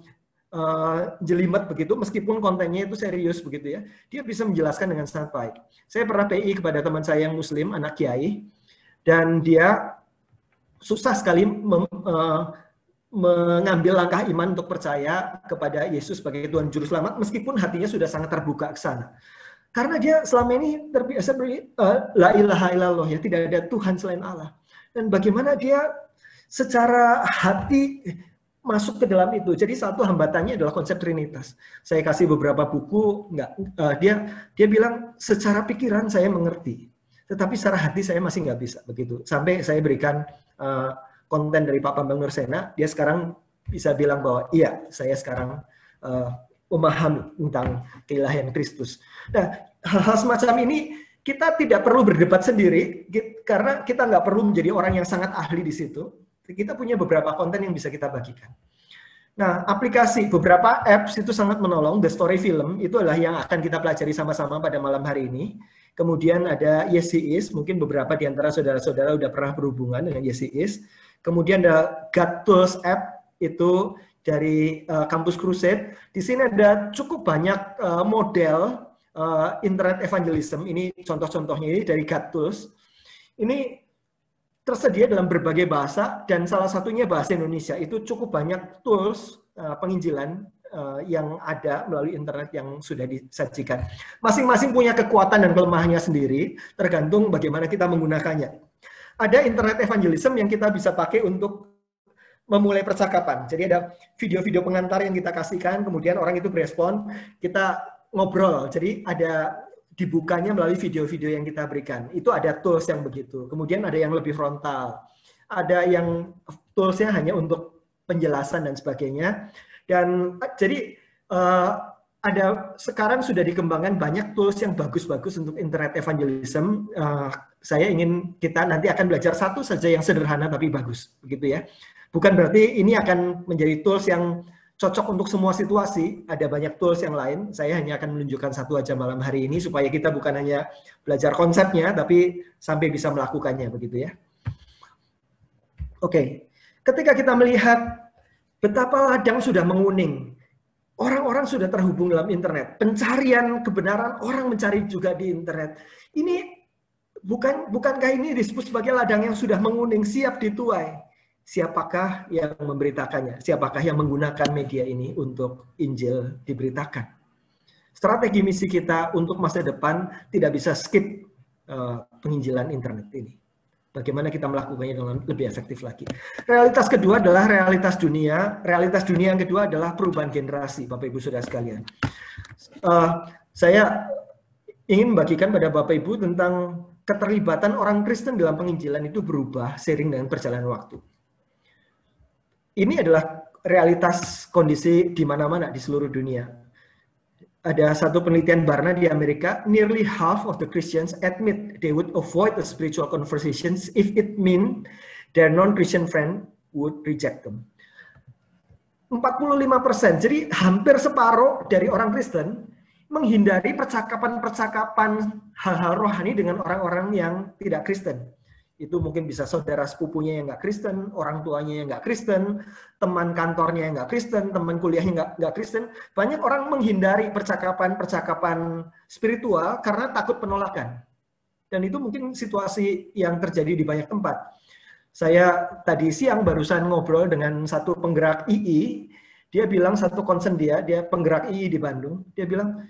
jelimet begitu, meskipun kontennya itu serius begitu ya, dia bisa menjelaskan dengan sangat baik. Saya pernah PI kepada teman saya yang muslim, anak kiai, dan dia susah sekali mengambil langkah iman untuk percaya kepada Yesus sebagai Tuhan Juru Selamat, meskipun hatinya sudah sangat terbuka ke sana. Karena dia selama ini terbiasa la ilaha illallah, ya, tidak ada Tuhan selain Allah. Dan bagaimana dia secara hati masuk ke dalam itu. Jadi satu hambatannya adalah konsep Trinitas. Saya kasih beberapa buku, dia bilang secara pikiran saya mengerti, tetapi secara hati saya masih nggak bisa begitu. Sampai saya berikan konten dari Pak Bambang Nursena, dia sekarang bisa bilang bahwa iya, saya sekarang memahami tentang keilahian Kristus. Nah, hal-hal semacam ini kita tidak perlu berdebat sendiri, karena kita nggak perlu menjadi orang yang sangat ahli di situ. Kita punya beberapa konten yang bisa kita bagikan. Nah, aplikasi, beberapa apps itu sangat menolong. The Story Film, itu adalah yang akan kita pelajari sama-sama pada malam hari ini. Kemudian ada Yes He Is, mungkin beberapa di antara saudara-saudara sudah pernah berhubungan dengan Yes He Is. Kemudian ada God Tools app, itu dari Kampus Crusade. Di sini ada cukup banyak model internet evangelism. Ini contoh-contohnya ini dari God Tools. Ini tersedia dalam berbagai bahasa, dan salah satunya bahasa Indonesia. Itu cukup banyak tools penginjilan yang ada melalui internet yang sudah disajikan. Masing-masing punya kekuatan dan kelemahannya sendiri, tergantung bagaimana kita menggunakannya. Ada internet evangelism yang kita bisa pakai untuk memulai percakapan. Jadi ada video-video pengantar yang kita kasihkan, kemudian orang itu berespon, kita ngobrol. Jadi ada dibukanya melalui video-video yang kita berikan. Itu ada tools yang begitu. Kemudian ada yang lebih frontal. Ada yang toolsnya hanya untuk penjelasan dan sebagainya. Dan jadi ada sekarang sudah dikembangkan banyak tools yang bagus-bagus untuk internet evangelism. Saya ingin kita nanti akan belajar satu saja yang sederhana tapi bagus, begitu ya. Bukan berarti ini akan menjadi tools yang cocok untuk semua situasi, ada banyak tools yang lain. Saya hanya akan menunjukkan satu aja malam hari ini supaya kita bukan hanya belajar konsepnya, tapi sampai bisa melakukannya, begitu ya. Oke, ketika kita melihat betapa ladang sudah menguning, orang-orang sudah terhubung dalam internet, pencarian kebenaran orang mencari juga di internet. Ini bukankah ini disebut sebagai ladang yang sudah menguning, siap dituai? Siapakah yang memberitakannya? Siapakah yang menggunakan media ini untuk Injil diberitakan? Strategi misi kita untuk masa depan tidak bisa skip penginjilan internet ini. Bagaimana kita melakukannya dengan lebih efektif lagi. Realitas kedua adalah realitas dunia. Realitas dunia yang kedua adalah perubahan generasi, Bapak Ibu Saudara sekalian. Saya ingin membagikan pada Bapak Ibu tentang keterlibatan orang Kristen dalam penginjilan itu berubah seiring dengan perjalanan waktu. Ini adalah realitas kondisi di mana-mana di seluruh dunia. Ada satu penelitian Barna di Amerika, nearly half of the Christians admit they would avoid the spiritual conversations if it mean their non-Christian friend would reject them. 45%, jadi hampir separuh dari orang Kristen menghindari percakapan-percakapan hal-hal rohani dengan orang-orang yang tidak Kristen. Itu mungkin bisa saudara sepupunya yang nggak Kristen, orang tuanya yang nggak Kristen, teman kantornya yang nggak Kristen, teman kuliahnya nggak Kristen. Banyak orang menghindari percakapan-percakapan spiritual karena takut penolakan. Dan itu mungkin situasi yang terjadi di banyak tempat. Saya tadi siang barusan ngobrol dengan satu penggerak II, dia bilang satu concern dia penggerak II di Bandung, dia bilang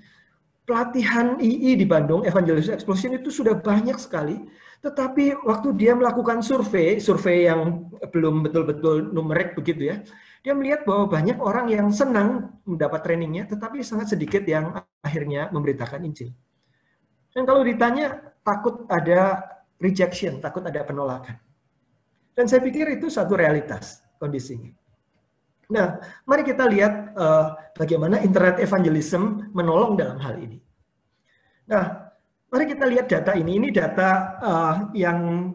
pelatihan II di Bandung, Evangelism Explosion itu sudah banyak sekali. Tetapi waktu dia melakukan survei yang belum betul-betul numerik begitu ya, dia melihat bahwa banyak orang yang senang mendapat trainingnya, tetapi sangat sedikit yang akhirnya memberitakan Injil. Dan kalau ditanya, takut ada rejection, takut ada penolakan. Dan saya pikir itu satu realitas kondisinya. Nah, mari kita lihat bagaimana internet evangelism menolong dalam hal ini. Nah, mari kita lihat data ini. Ini data yang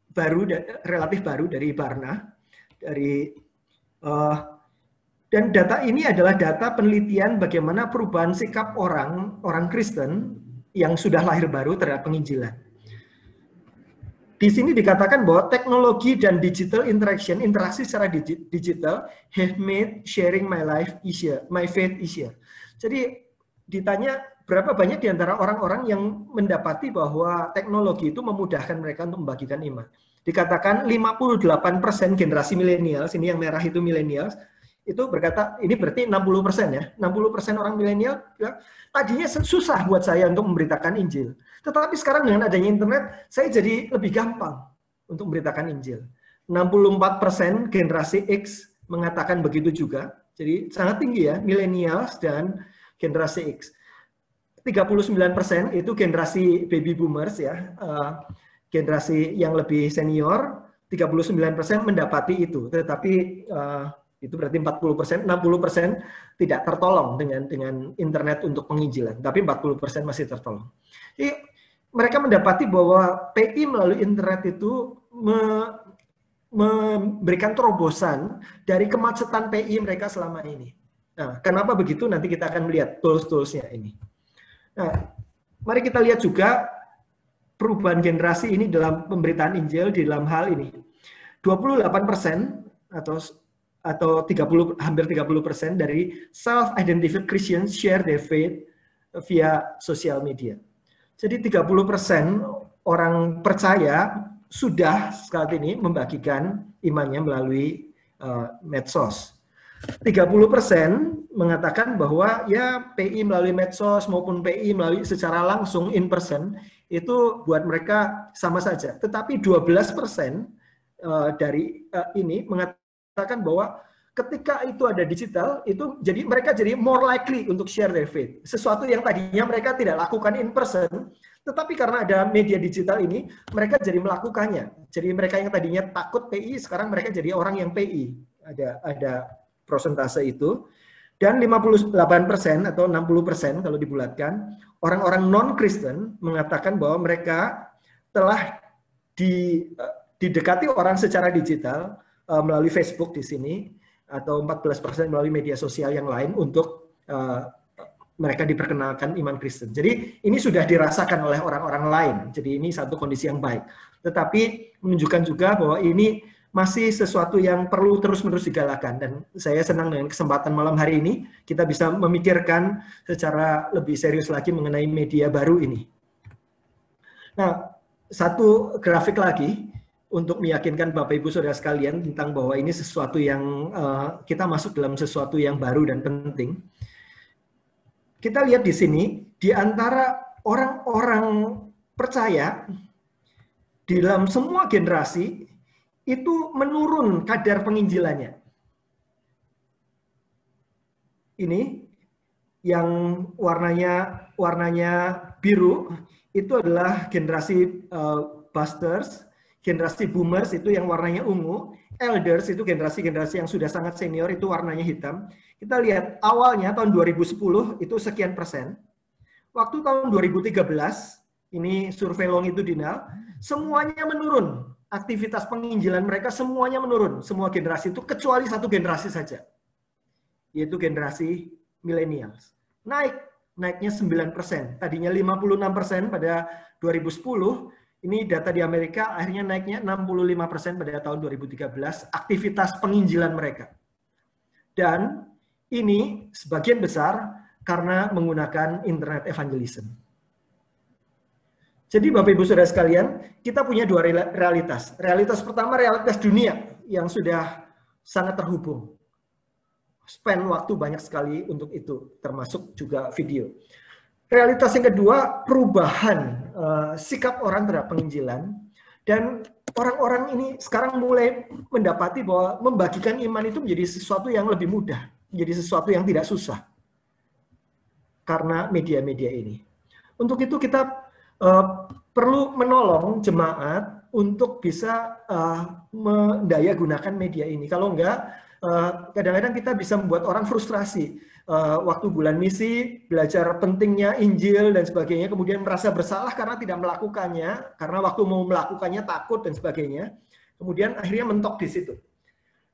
baru, relatif baru dari Barna. Dan data ini adalah data penelitian bagaimana perubahan sikap orang Kristen yang sudah lahir baru terhadap penginjilan. Di sini dikatakan bahwa teknologi dan digital interaksi secara digital have made sharing my life easier, my faith easier. Jadi ditanya berapa banyak di antara orang-orang yang mendapati bahwa teknologi itu memudahkan mereka untuk membagikan iman. Dikatakan 58% generasi milenials, ini yang merah itu milenials, itu berkata, ini berarti 60% ya, 60% orang milenial bilang, tadinya susah buat saya untuk memberitakan Injil. Tetapi sekarang dengan adanya internet, saya jadi lebih gampang untuk memberitakan Injil. 64% generasi X mengatakan begitu juga, jadi sangat tinggi ya, milenials dan generasi X. 39% itu generasi baby boomers ya, generasi yang lebih senior, 39% mendapati itu, tetapi itu berarti 40%, 60% tidak tertolong dengan internet untuk penginjilan, tapi 40% masih tertolong. Jadi mereka mendapati bahwa PI melalui internet itu memberikan terobosan dari kemacetan PI mereka selama ini. Nah, kenapa begitu? Nanti kita akan melihat tools-toolsnya ini. Nah, mari kita lihat juga perubahan generasi ini dalam pemberitaan Injil di dalam hal ini. 28% atau 30, hampir 30% dari self-identified Christians share their faith via sosial media. Jadi 30% orang percaya sudah saat ini membagikan imannya melalui medsos. 30% mengatakan bahwa ya PI melalui medsos maupun PI melalui secara langsung in person itu buat mereka sama saja. Tetapi 12% dari ini mengatakan bahwa ketika itu ada digital, itu jadi mereka jadi more likely untuk share their faith. Sesuatu yang tadinya mereka tidak lakukan in person, tetapi karena ada media digital ini, mereka jadi melakukannya. Jadi mereka yang tadinya takut PI, sekarang mereka jadi orang yang PI. Ada prosentase itu. Dan 58% atau 60% kalau dibulatkan, orang-orang non-Kristen mengatakan bahwa mereka telah didekati orang secara digital melalui Facebook di sini, atau 14% melalui media sosial yang lain untuk mereka diperkenalkan iman Kristen. Jadi ini sudah dirasakan oleh orang-orang lain. Jadi ini satu kondisi yang baik. Tetapi menunjukkan juga bahwa ini masih sesuatu yang perlu terus-menerus digalakan. Dan saya senang dengan kesempatan malam hari ini kita bisa memikirkan secara lebih serius lagi mengenai media baru ini. Nah, satu grafik lagi untuk meyakinkan Bapak Ibu Saudara sekalian tentang bahwa ini sesuatu yang kita masuk dalam sesuatu yang baru dan penting. Kita lihat di sini, di antara orang-orang percaya di dalam semua generasi itu menurun kadar penginjilannya. Ini yang warnanya biru itu adalah generasi busters. Generasi boomers itu yang warnanya ungu, elders itu generasi-generasi yang sudah sangat senior itu warnanya hitam. Kita lihat awalnya tahun 2010 itu sekian persen. Waktu tahun 2013, ini survei longitudinal, semuanya menurun. Aktivitas penginjilan mereka semuanya menurun. Semua generasi itu kecuali satu generasi saja, yaitu generasi millennials. Naiknya 9%. Tadinya 56% pada 2010, ini data di Amerika, akhirnya naiknya 65% pada tahun 2013, aktivitas penginjilan mereka. Dan ini sebagian besar karena menggunakan internet evangelism. Jadi Bapak Ibu Saudara sekalian, kita punya dua realitas. Realitas pertama, realitas dunia yang sudah sangat terhubung. Spend waktu banyak sekali untuk itu, termasuk juga video. Realitas yang kedua, perubahan sikap orang terhadap penginjilan. Dan orang-orang ini sekarang mulai mendapati bahwa membagikan iman itu menjadi sesuatu yang lebih mudah. Menjadi sesuatu yang tidak susah. Karena media-media ini. Untuk itu kita perlu menolong jemaat untuk bisa mendaya gunakan media ini. Kalau enggak, kadang-kadang kita bisa membuat orang frustrasi. Waktu bulan misi, belajar pentingnya Injil dan sebagainya, kemudian merasa bersalah karena tidak melakukannya, karena waktu mau melakukannya takut dan sebagainya, kemudian akhirnya mentok di situ.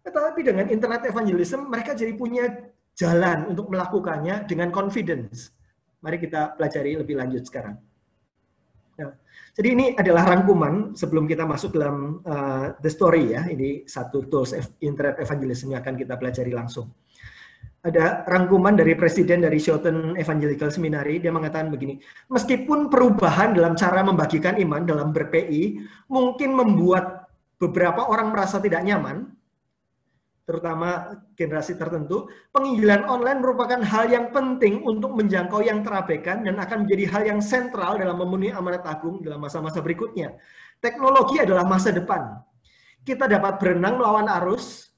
Tetapi dengan internet evangelism, mereka jadi punya jalan untuk melakukannya dengan confidence. Mari kita pelajari lebih lanjut sekarang. Nah, jadi ini adalah rangkuman sebelum kita masuk dalam the story ya. Ini satu tools internet evangelism yang akan kita pelajari langsung. Ada rangkuman dari presiden dari Shoughton Evangelical Seminary, dia mengatakan begini, meskipun perubahan dalam cara membagikan iman dalam ber-PI mungkin membuat beberapa orang merasa tidak nyaman, terutama generasi tertentu, penginjilan online merupakan hal yang penting untuk menjangkau yang terabaikan dan akan menjadi hal yang sentral dalam memenuhi amanat agung dalam masa-masa berikutnya. Teknologi adalah masa depan. Kita dapat berenang melawan arus,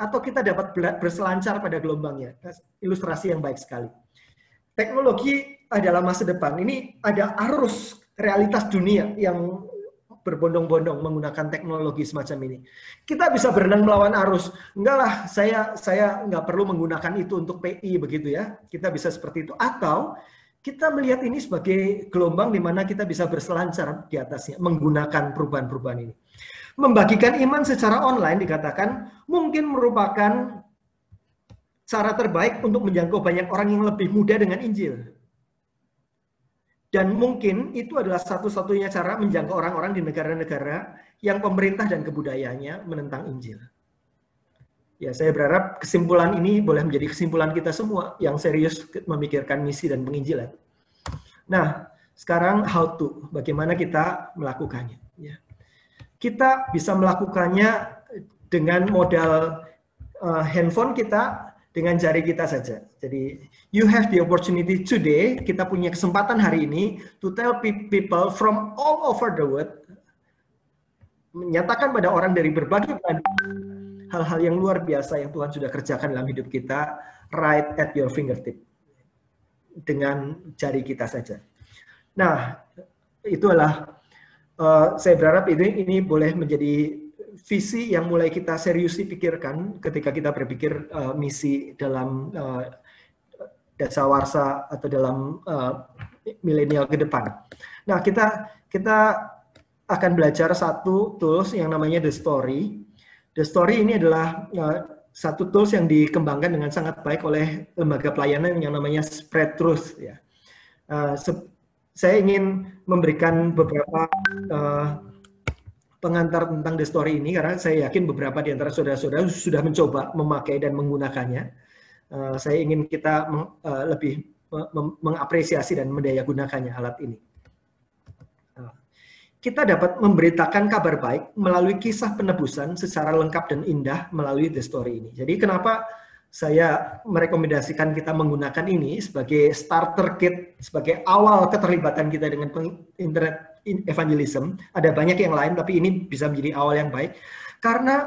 atau kita dapat berselancar pada gelombangnya. Ilustrasi yang baik sekali. Teknologi adalah masa depan. Ini ada arus realitas dunia yang berbondong-bondong menggunakan teknologi semacam ini. Kita bisa berenang melawan arus. Enggak lah, saya nggak perlu menggunakan itu untuk PI begitu ya. Kita bisa seperti itu. Atau kita melihat ini sebagai gelombang di mana kita bisa berselancar di atasnya menggunakan perubahan-perubahan ini. Membagikan iman secara online dikatakan mungkin merupakan cara terbaik untuk menjangkau banyak orang yang lebih muda dengan Injil. Dan mungkin itu adalah satu-satunya cara menjangkau orang-orang di negara-negara yang pemerintah dan kebudayaannya menentang Injil. Ya, saya berharap kesimpulan ini boleh menjadi kesimpulan kita semua yang serius memikirkan misi dan penginjilan. Nah, sekarang how to, bagaimana kita melakukannya. Ya. Kita bisa melakukannya dengan modal handphone kita dengan jari kita saja. Jadi, you have the opportunity today, kita punya kesempatan hari ini to tell people from all over the world, menyatakan pada orang dari berbagai belahan hal-hal yang luar biasa yang Tuhan sudah kerjakan dalam hidup kita, right at your fingertip, dengan jari kita saja. Nah, itulah saya berharap ini boleh menjadi visi yang mulai kita seriusi pikirkan ketika kita berpikir misi dalam dasawarsa atau dalam milenial ke depan. Nah, kita akan belajar satu tools yang namanya The Story. The Story ini adalah satu tools yang dikembangkan dengan sangat baik oleh lembaga pelayanan yang namanya Spread Truth. Ya. Saya ingin memberikan beberapa pengantar tentang The Story ini karena saya yakin beberapa di antara saudara-saudara sudah mencoba memakai dan menggunakannya. Saya ingin kita lebih mengapresiasi dan mendayagunakannya alat ini. Kita dapat memberitakan kabar baik melalui kisah penebusan secara lengkap dan indah melalui The Story ini. Jadi kenapa saya merekomendasikan kita menggunakan ini sebagai starter kit, sebagai awal keterlibatan kita dengan internet evangelism. Ada banyak yang lain, tapi ini bisa menjadi awal yang baik. Karena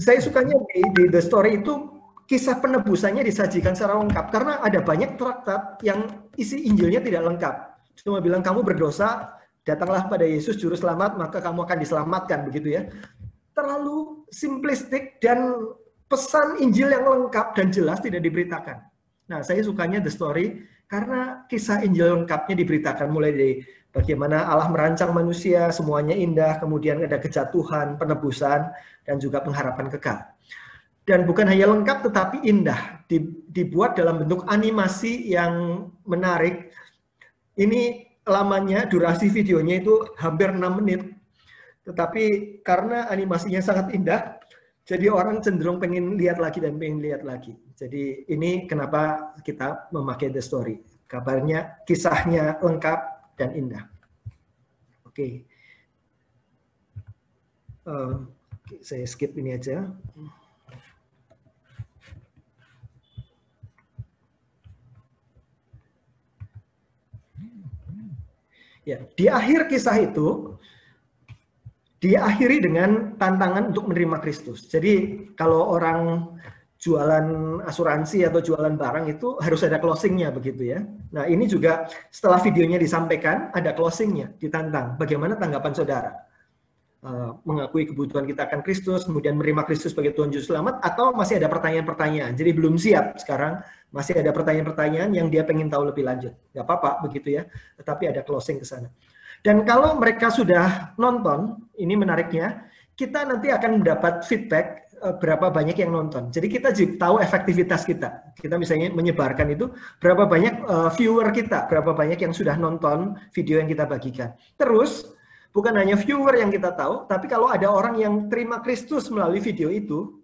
saya sukanya di The Story itu kisah penebusannya disajikan secara lengkap. Karena ada banyak traktat yang isi Injilnya tidak lengkap. Cuma bilang kamu berdosa, datanglah pada Yesus Juru Selamat, maka kamu akan diselamatkan, begitu ya. Terlalu simplistik dan pesan Injil yang lengkap dan jelas tidak diberitakan. Nah, saya sukanya The Story karena kisah Injil lengkapnya diberitakan, mulai dari bagaimana Allah merancang manusia, semuanya indah, kemudian ada kejatuhan, penebusan, dan juga pengharapan kekal. Dan bukan hanya lengkap tetapi indah, dibuat dalam bentuk animasi yang menarik. Ini lamanya, durasi videonya itu hampir 6 menit. Tetapi karena animasinya sangat indah, jadi orang cenderung pengen lihat lagi dan pengen lihat lagi. Jadi ini kenapa kita memakai The Story. Kabarnya, kisahnya lengkap dan indah. Oke. Saya skip ini aja. Ya, di akhir kisah itu diakhiri dengan tantangan untuk menerima Kristus. Jadi kalau orang jualan asuransi atau jualan barang itu harus ada closingnya, begitu ya. Nah, ini juga setelah videonya disampaikan ada closingnya, ditantang. Bagaimana tanggapan saudara? Mengakui kebutuhan kita akan Kristus, kemudian menerima Kristus sebagai Tuhan Juru Selamat, atau masih ada pertanyaan-pertanyaan. Jadi belum siap sekarang, masih ada pertanyaan-pertanyaan yang dia pengen tahu lebih lanjut. Nggak apa-apa begitu ya, tetapi ada closing ke sana. Dan kalau mereka sudah nonton, ini menariknya, kita nanti akan mendapat feedback berapa banyak yang nonton. Jadi kita tahu efektivitas kita. Kita misalnya menyebarkan itu, berapa banyak viewer kita, berapa banyak yang sudah nonton video yang kita bagikan. Terus, bukan hanya viewer yang kita tahu, tapi kalau ada orang yang terima Kristus melalui video itu,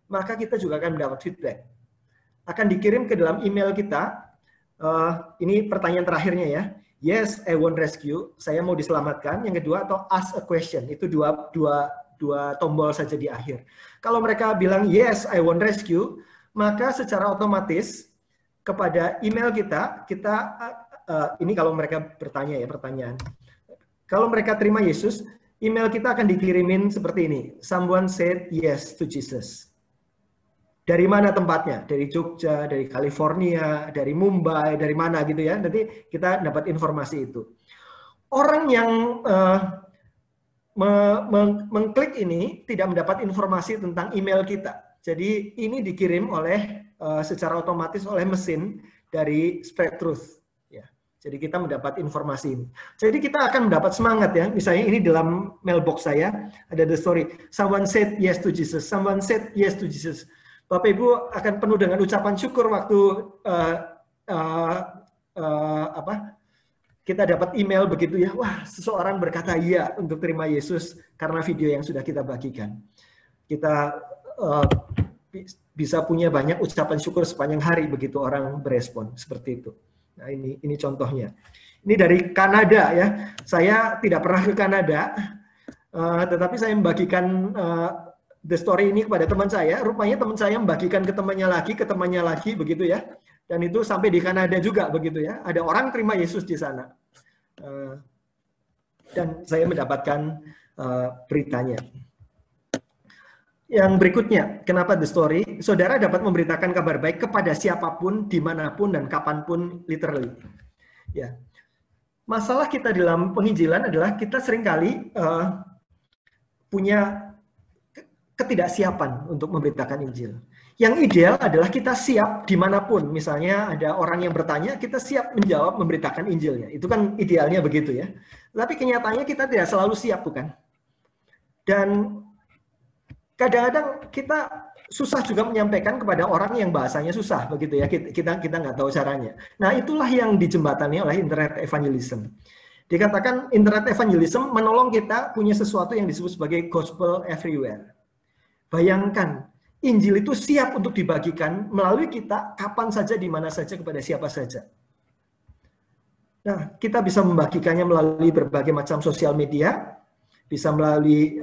maka kita juga akan mendapat feedback. Akan dikirim ke dalam email kita. Ini pertanyaan terakhirnya ya. Yes, I want rescue. Saya mau diselamatkan. Yang kedua, atau ask a question. Itu dua tombol saja di akhir. Kalau mereka bilang yes, I want rescue, maka secara otomatis kepada email kita ini kalau mereka bertanya ya, pertanyaan. Kalau mereka terima Yesus, email kita akan dikirimin seperti ini. Someone said yes to Jesus. Dari mana tempatnya? Dari Jogja, dari California, dari Mumbai, dari mana gitu ya. Nanti kita dapat informasi itu. Orang yang mengklik ini tidak mendapat informasi tentang email kita. Jadi ini dikirim secara otomatis oleh mesin dari Spread Truth. Jadi kita mendapat informasi ini. Jadi kita akan mendapat semangat ya. Misalnya ini dalam mailbox saya ada The Story. Someone said yes to Jesus. Someone said yes to Jesus. Bapak Ibu akan penuh dengan ucapan syukur waktu kita dapat email begitu ya. Wah, seseorang berkata iya untuk terima Yesus karena video yang sudah kita bagikan. Kita bisa punya banyak ucapan syukur sepanjang hari begitu orang berespon seperti itu. Nah, ini contohnya. Ini dari Kanada ya. Saya tidak pernah ke Kanada, tetapi saya membagikan the story ini kepada teman saya, rupanya teman saya membagikan ke temannya lagi, begitu ya. Dan itu sampai di Kanada juga, begitu ya. Ada orang terima Yesus di sana. Dan saya mendapatkan beritanya. Yang berikutnya, kenapa the story? Saudara dapat memberitakan kabar baik kepada siapapun, dimanapun, dan kapanpun, literally. Ya. Masalah kita dalam penginjilan adalah kita seringkali punya ketidaksiapan untuk memberitakan Injil. Yang ideal adalah kita siap dimanapun. Misalnya ada orang yang bertanya, kita siap menjawab memberitakan Injilnya. Itu kan idealnya begitu ya. Tapi kenyataannya kita tidak selalu siap, bukan? Dan kadang-kadang kita susah juga menyampaikan kepada orang yang bahasanya susah, begitu ya. Kita nggak tahu caranya. Nah, itulah yang dijembatani oleh internet evangelism. Dikatakan internet evangelism menolong kita punya sesuatu yang disebut sebagai gospel everywhere. Bayangkan, Injil itu siap untuk dibagikan melalui kita kapan saja, di mana saja, kepada siapa saja. Nah, kita bisa membagikannya melalui berbagai macam sosial media, bisa melalui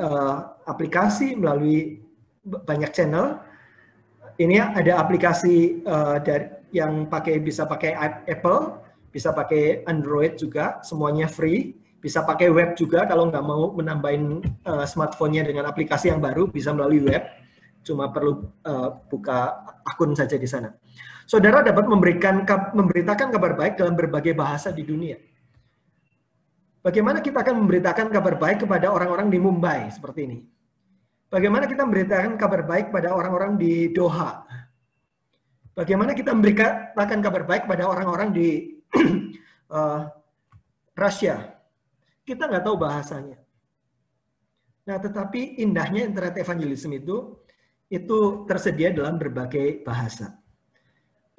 aplikasi, melalui banyak channel. Ini ada aplikasi yang bisa pakai Apple, bisa pakai Android juga, semuanya free. Bisa pakai web juga, kalau nggak mau menambahin smartphone-nya dengan aplikasi yang baru, bisa melalui web. Cuma perlu buka akun saja di sana. Saudara dapat memberitakan kabar baik dalam berbagai bahasa di dunia. Bagaimana kita akan memberitakan kabar baik kepada orang-orang di Mumbai seperti ini? Bagaimana kita memberitakan kabar baik pada orang-orang di Doha? Bagaimana kita memberitakan kabar baik pada orang-orang di Rusia? Kita nggak tahu bahasanya. Nah, tetapi indahnya internet evangelism itu tersedia dalam berbagai bahasa.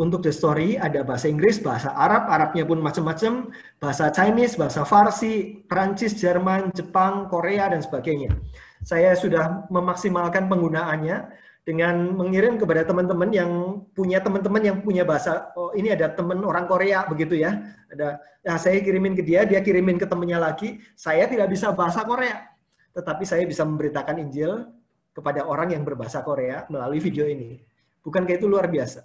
Untuk the story ada bahasa Inggris, bahasa Arab, Arabnya pun macam-macam, bahasa Chinese, bahasa Farsi, Perancis, Jerman, Jepang, Korea, dan sebagainya. Saya sudah memaksimalkan penggunaannya dengan mengirim kepada teman-teman yang punya bahasa. Oh, ini ada teman orang Korea begitu ya. Saya kirimin ke dia kirimin ke temannya lagi. Saya tidak bisa bahasa Korea, tetapi saya bisa memberitakan Injil kepada orang yang berbahasa Korea melalui video ini. Bukankah itu luar biasa?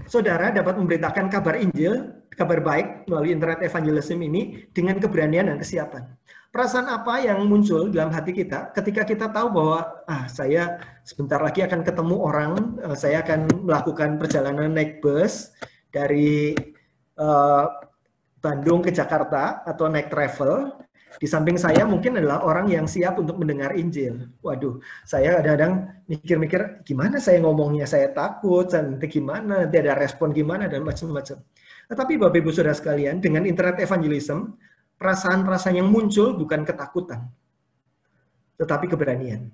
Saudara dapat memberitakan kabar Injil, kabar baik melalui internet evangelism ini dengan keberanian dan kesiapan. Perasaan apa yang muncul dalam hati kita ketika kita tahu bahwa saya sebentar lagi akan ketemu orang, saya akan melakukan perjalanan naik bus dari Bandung ke Jakarta atau naik travel. Di samping saya mungkin adalah orang yang siap untuk mendengar Injil. Waduh, saya kadang-kadang mikir-mikir gimana saya ngomongnya, saya takut, nanti gimana, nanti ada respon gimana, dan macam-macam. Tetapi Bapak Ibu Saudara sekalian, dengan internet evangelism, perasaan-perasaan yang muncul bukan ketakutan, tetapi keberanian.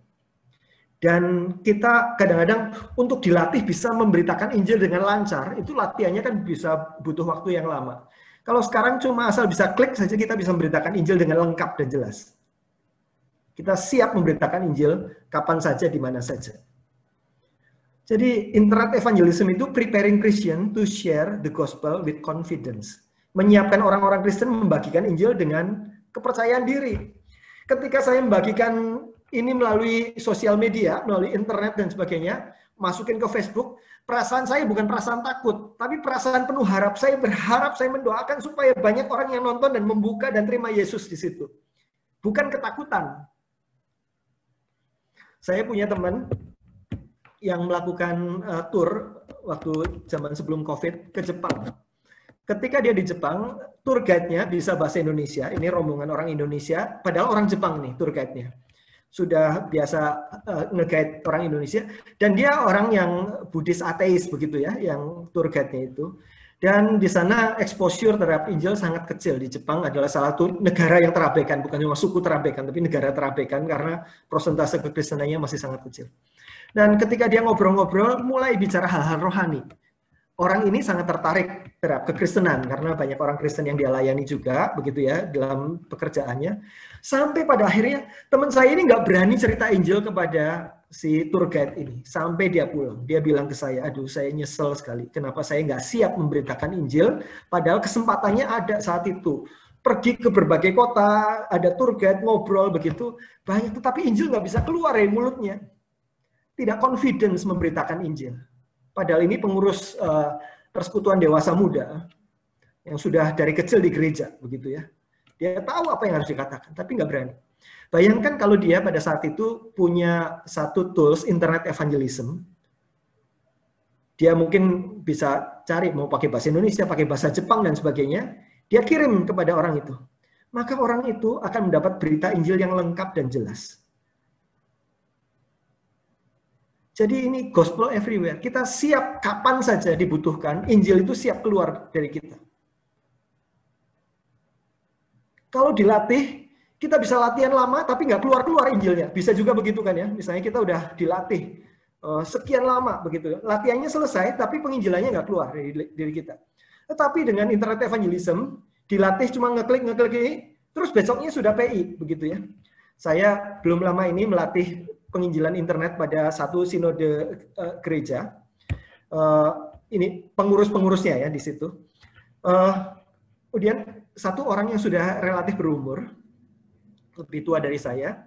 Dan kita kadang-kadang untuk dilatih bisa memberitakan Injil dengan lancar, itu latihannya kan bisa butuh waktu yang lama. Kalau sekarang cuma asal bisa klik saja kita bisa memberitakan Injil dengan lengkap dan jelas. Kita siap memberitakan Injil kapan saja, di mana saja. Jadi internet evangelism itu preparing Christian to share the gospel with confidence. Menyiapkan orang-orang Kristen membagikan Injil dengan kepercayaan diri. Ketika saya membagikan ini melalui sosial media, melalui internet dan sebagainya, masukin ke Facebook, perasaan saya bukan perasaan takut, tapi perasaan penuh harap. Saya berharap, saya mendoakan supaya banyak orang yang nonton dan membuka dan terima Yesus di situ. Bukan ketakutan. Saya punya teman yang melakukan tour waktu zaman sebelum COVID ke Jepang. Ketika dia di Jepang, tour guide-nya bisa bahasa Indonesia. Ini rombongan orang Indonesia, padahal orang Jepang nih tour guide-nya. Sudah biasa nge-guide orang Indonesia, dan dia orang yang Buddhis ateis begitu ya, yang tour guide-nya itu. Dan di sana exposure terhadap Injil sangat kecil. Di Jepang adalah salah satu negara yang terabaikan, bukan cuma suku terabaikan, tapi negara terabaikan karena persentase kekristenannya masih sangat kecil. Dan ketika dia ngobrol-ngobrol, mulai bicara hal-hal rohani. Orang ini sangat tertarik terhadap kekristenan karena banyak orang Kristen yang dia layani juga begitu ya dalam pekerjaannya. Sampai pada akhirnya teman saya ini nggak berani cerita Injil kepada si tour guide ini sampai dia pulang. Dia bilang ke saya, aduh saya nyesel sekali. Kenapa saya nggak siap memberitakan Injil? Padahal kesempatannya ada saat itu. pergi ke berbagai kota, ada tour guide, ngobrol begitu, banyak, tetapi Injil nggak bisa keluar dari mulutnya. Tidak confidence memberitakan Injil. Padahal ini pengurus persekutuan dewasa muda yang sudah dari kecil di gereja, begitu ya. Dia tahu apa yang harus dikatakan, tapi nggak berani. Bayangkan kalau dia pada saat itu punya satu tools internet evangelism, dia mungkin bisa cari mau pakai bahasa Indonesia, pakai bahasa Jepang dan sebagainya, dia kirim kepada orang itu. Maka orang itu akan mendapat berita Injil yang lengkap dan jelas. Jadi ini gospel everywhere. Kita siap kapan saja dibutuhkan, Injil itu siap keluar dari kita. Kalau dilatih, kita bisa latihan lama tapi nggak keluar-keluar Injilnya. Bisa juga begitu kan ya. Misalnya kita udah dilatih sekian lama begitu. Latihannya selesai tapi penginjilannya nggak keluar dari diri kita. Tetapi dengan internet evangelism, dilatih cuma ngeklik ini, terus besoknya sudah PI begitu ya. Saya belum lama ini melatih penginjilan internet pada satu sinode gereja. Ini pengurus-pengurusnya ya di situ. Kemudian satu orang yang sudah relatif berumur, lebih tua dari saya.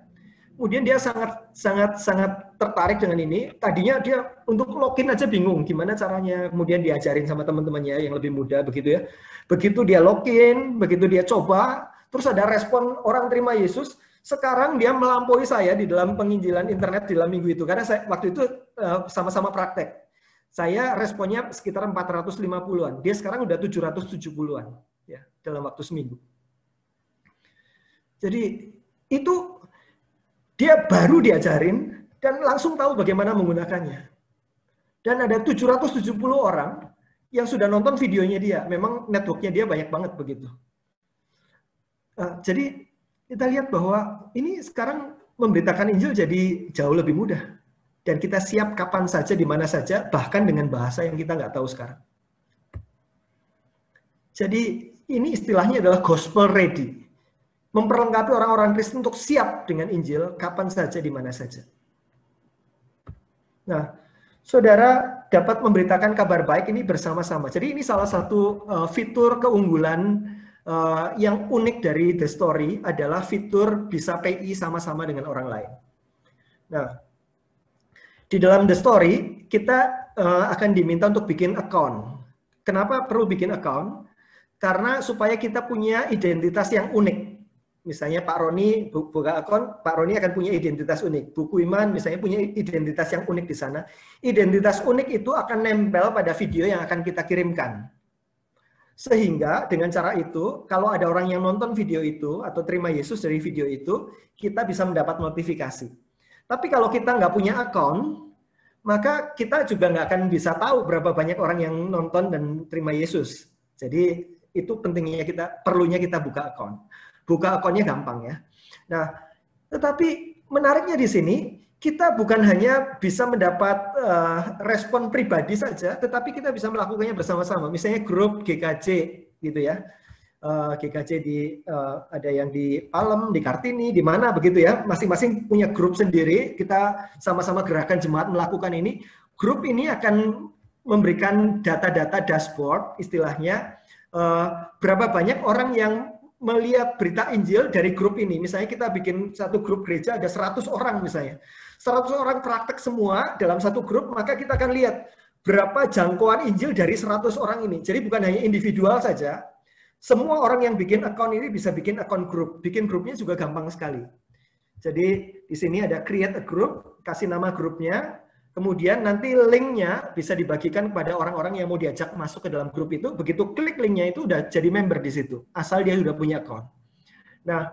Kemudian dia sangat tertarik dengan ini. Tadinya dia untuk login aja bingung gimana caranya. Kemudian diajarin sama teman-temannya yang lebih muda begitu ya. Begitu dia login, begitu dia coba, terus ada respon orang terima Yesus. Sekarang dia melampaui saya di dalam penginjilan internet di dalam minggu itu. Karena saya waktu itu sama-sama praktek. Saya responnya sekitar 450-an. Dia sekarang udah 770-an ya dalam waktu seminggu. Jadi itu dia baru diajarin dan langsung tahu bagaimana menggunakannya. Dan ada 770 orang yang sudah nonton videonya dia. Memang networknya dia banyak banget begitu. Jadi kita lihat bahwa ini sekarang memberitakan Injil jadi jauh lebih mudah. Dan kita siap kapan saja, di mana saja, bahkan dengan bahasa yang kita nggak tahu sekarang. Jadi ini istilahnya adalah gospel ready. Memperlengkapi orang-orang Kristen untuk siap dengan Injil kapan saja, di mana saja. Nah, saudara dapat memberitakan kabar baik ini bersama-sama. Jadi ini salah satu fitur keunggulan yang unik dari The Story adalah fitur bisa PI sama-sama dengan orang lain. Nah, di dalam The Story kita akan diminta untuk bikin account. Kenapa perlu bikin account? Karena supaya kita punya identitas yang unik. Misalnya Pak Roni buka akun, Pak Roni akan punya identitas unik. Buku Iman misalnya punya identitas yang unik di sana. Identitas unik itu akan nempel pada video yang akan kita kirimkan. Sehingga dengan cara itu, kalau ada orang yang nonton video itu atau terima Yesus dari video itu, kita bisa mendapat notifikasi. Tapi kalau kita nggak punya akun, maka kita juga nggak akan bisa tahu berapa banyak orang yang nonton dan terima Yesus. Jadi itu pentingnya perlunya kita buka akun. Buka akunnya gampang ya. Nah, tetapi menariknya di sini, kita bukan hanya bisa mendapat respon pribadi saja, tetapi kita bisa melakukannya bersama-sama. Misalnya grup GKJ gitu ya. GKJ ada yang di Palem, di Kartini, di mana begitu ya. Masing-masing punya grup sendiri. Kita sama-sama gerakan jemaat melakukan ini. Grup ini akan memberikan data-data dashboard, istilahnya berapa banyak orang yang melihat berita Injil dari grup ini. Misalnya kita bikin satu grup gereja ada 100 orang misalnya. 100 orang praktek semua dalam satu grup, maka kita akan lihat berapa jangkauan Injil dari 100 orang ini. Jadi bukan hanya individual saja, semua orang yang bikin akun ini bisa bikin akun grup. Bikin grupnya juga gampang sekali. Jadi di sini ada create a group, kasih nama grupnya, kemudian nanti linknya bisa dibagikan kepada orang-orang yang mau diajak masuk ke dalam grup itu. Begitu klik linknya itu udah jadi member di situ, asal dia sudah punya akun. Nah,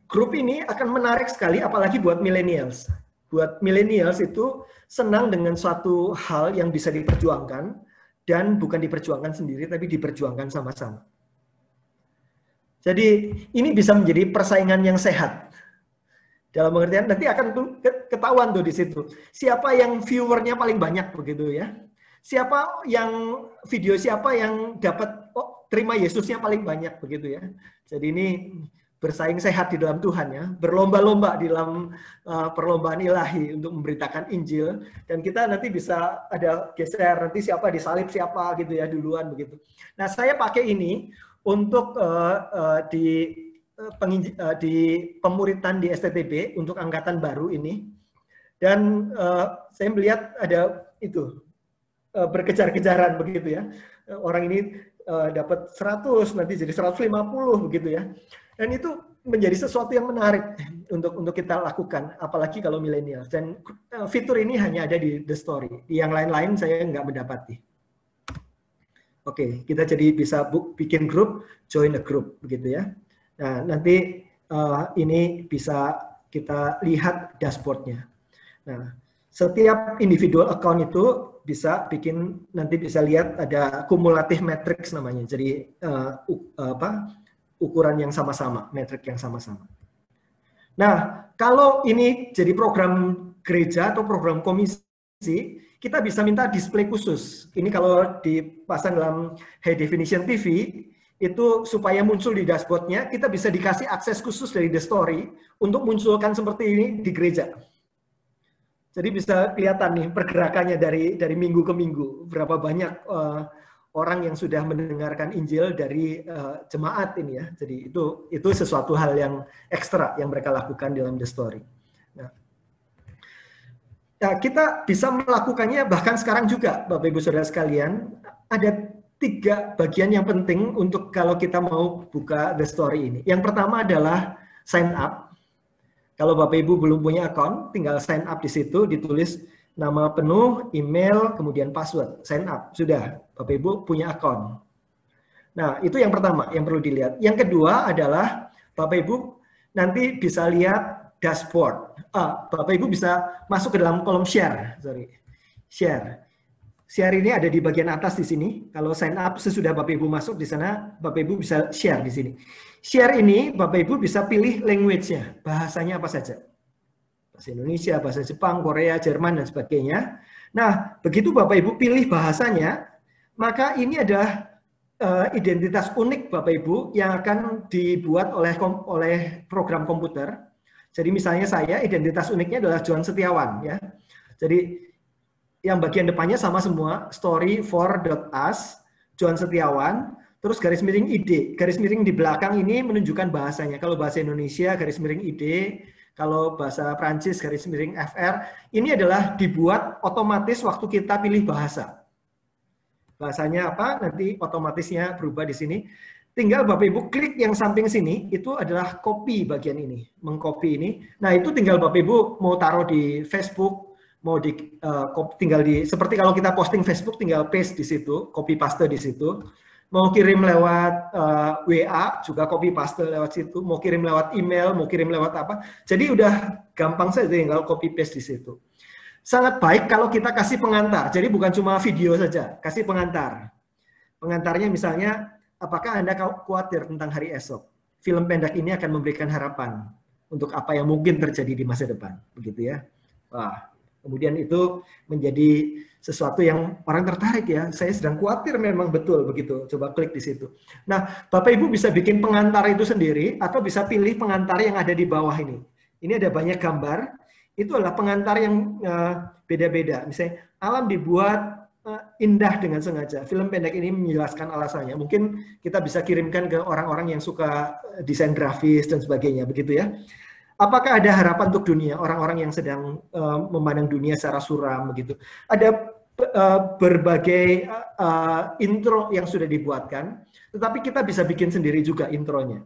grup ini akan menarik sekali, apalagi buat millennials. Buat millennials itu senang dengan suatu hal yang bisa diperjuangkan, dan bukan diperjuangkan sendiri, tapi diperjuangkan sama-sama. Jadi ini bisa menjadi persaingan yang sehat. Dalam pengertian nanti akan ketahuan tuh di situ. Siapa yang viewernya paling banyak begitu ya. Siapa yang siapa yang dapat terima Yesusnya paling banyak begitu ya. Jadi ini bersaing sehat di dalam Tuhan ya, berlomba-lomba di dalam perlombaan ilahi untuk memberitakan Injil, dan kita nanti bisa ada geser nanti siapa disalib siapa gitu ya duluan begitu. Nah, saya pakai ini untuk di pemuritan di STTB untuk angkatan baru ini. Dan saya melihat ada itu berkejar-kejaran begitu ya. Orang ini dapat 100, nanti jadi 150 begitu ya. Dan itu menjadi sesuatu yang menarik untuk kita lakukan, apalagi kalau milenial. Dan fitur ini hanya ada di The Story. Di yang lain-lain saya nggak mendapati. Oke, kita jadi bisa bikin grup, join a group begitu ya. Nah, nanti ini bisa kita lihat dashboardnya. Nah, setiap individual account itu bisa bikin, nanti bisa lihat ada cumulative matrix namanya. Jadi ukuran yang sama-sama, metrik yang sama-sama. Nah, kalau ini jadi program gereja atau program komisi, kita bisa minta display khusus. Ini kalau dipasang dalam high definition TV, itu supaya muncul di dashboardnya, kita bisa dikasih akses khusus dari The Story untuk munculkan seperti ini di gereja. Jadi bisa kelihatan nih pergerakannya dari minggu ke minggu, berapa banyak orang yang sudah mendengarkan Injil dari jemaat ini ya. Jadi itu sesuatu hal yang ekstra yang mereka lakukan dalam The Story. Nah, kita bisa melakukannya bahkan sekarang juga, Bapak Ibu Saudara sekalian, ada 3 bagian yang penting untuk kalau kita mau buka The Story ini. Yang pertama adalah sign up. Kalau Bapak Ibu belum punya akun, tinggal sign up di situ, ditulis nama penuh, email, kemudian password, sign up. Sudah, Bapak Ibu punya akun. Nah, itu yang pertama yang perlu dilihat. Yang kedua adalah Bapak Ibu nanti bisa lihat dashboard. Bapak Ibu bisa masuk ke dalam kolom share. Share. Share ini ada di bagian atas di sini. Kalau sign up sesudah Bapak Ibu masuk di sana, Bapak Ibu bisa share di sini. Share ini Bapak Ibu bisa pilih language-nya, bahasanya apa saja. Bahasa Indonesia, bahasa Jepang, Korea, Jerman, dan sebagainya. Nah, begitu Bapak Ibu pilih bahasanya, maka ini adalah identitas unik Bapak Ibu yang akan dibuat oleh program komputer. Jadi misalnya saya, identitas uniknya adalah Johan Setiawan. Ya. Jadi yang bagian depannya sama semua, story4.us, Johan Setiawan, terus garis miring ID. Garis miring di belakang ini menunjukkan bahasanya. Kalau bahasa Indonesia, garis miring ID. Kalau bahasa Prancis, garis miring FR. Ini adalah dibuat otomatis waktu kita pilih bahasa. Bahasanya apa? Nanti otomatisnya berubah di sini. Tinggal Bapak Ibu klik yang samping sini, itu adalah copy bagian ini. Mengcopy ini. Nah, itu tinggal Bapak Ibu mau taruh di Facebook, mau tinggal seperti kalau kita posting Facebook, tinggal paste di situ, copy paste di situ. Mau kirim lewat WA, juga copy paste lewat situ. Mau kirim lewat email, mau kirim lewat apa. Jadi udah gampang saja tinggal copy paste di situ. Sangat baik kalau kita kasih pengantar. Jadi bukan cuma video saja, kasih pengantar. Pengantarnya misalnya, apakah Anda khawatir tentang hari esok? Film pendek ini akan memberikan harapan untuk apa yang mungkin terjadi di masa depan. Begitu ya. Wah, kemudian itu menjadi sesuatu yang orang tertarik ya. Saya sedang khawatir memang betul begitu. Coba klik di situ. Nah, Bapak Ibu bisa bikin pengantar itu sendiri atau bisa pilih pengantar yang ada di bawah ini. Ini ada banyak gambar. Itu adalah pengantar yang beda-beda. Misalnya, alam dibuat indah dengan sengaja. Film pendek ini menjelaskan alasannya. Mungkin kita bisa kirimkan ke orang-orang yang suka desain grafis dan sebagainya. Begitu ya. Apakah ada harapan untuk dunia, orang-orang yang sedang memandang dunia secara suram begitu? Ada berbagai intro yang sudah dibuatkan, tetapi kita bisa bikin sendiri juga intronya.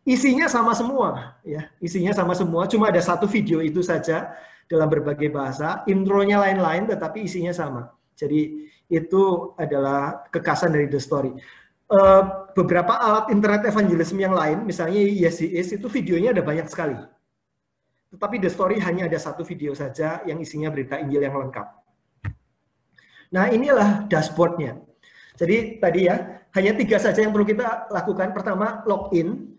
Isinya sama semua, ya. Isinya sama semua, cuma ada satu video itu saja dalam berbagai bahasa. Intronya lain-lain, tetapi isinya sama. Jadi itu adalah kekhasan dari The Story. Beberapa alat internet evangelism yang lain, misalnya Yes He Is, itu videonya ada banyak sekali. Tetapi The Story hanya ada satu video saja yang isinya berita Injil yang lengkap. Nah, inilah dashboardnya. Jadi tadi ya, hanya 3 saja yang perlu kita lakukan. Pertama, login.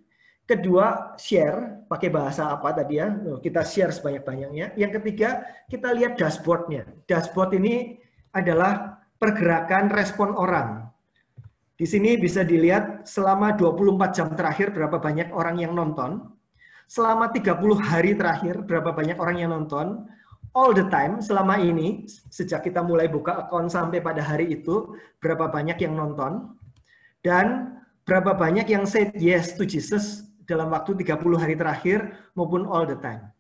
Kedua, share. Pakai bahasa apa tadi ya? Kita share sebanyak-banyaknya. Yang ketiga, kita lihat dashboardnya. Dashboard ini adalah pergerakan respon orang. Di sini bisa dilihat selama 24 jam terakhir berapa banyak orang yang nonton. Selama 30 hari terakhir berapa banyak orang yang nonton. All the time, selama ini, sejak kita mulai buka akun sampai pada hari itu, berapa banyak yang nonton. Dan berapa banyak yang said yes to Jesus dalam waktu 30 hari terakhir maupun all the time?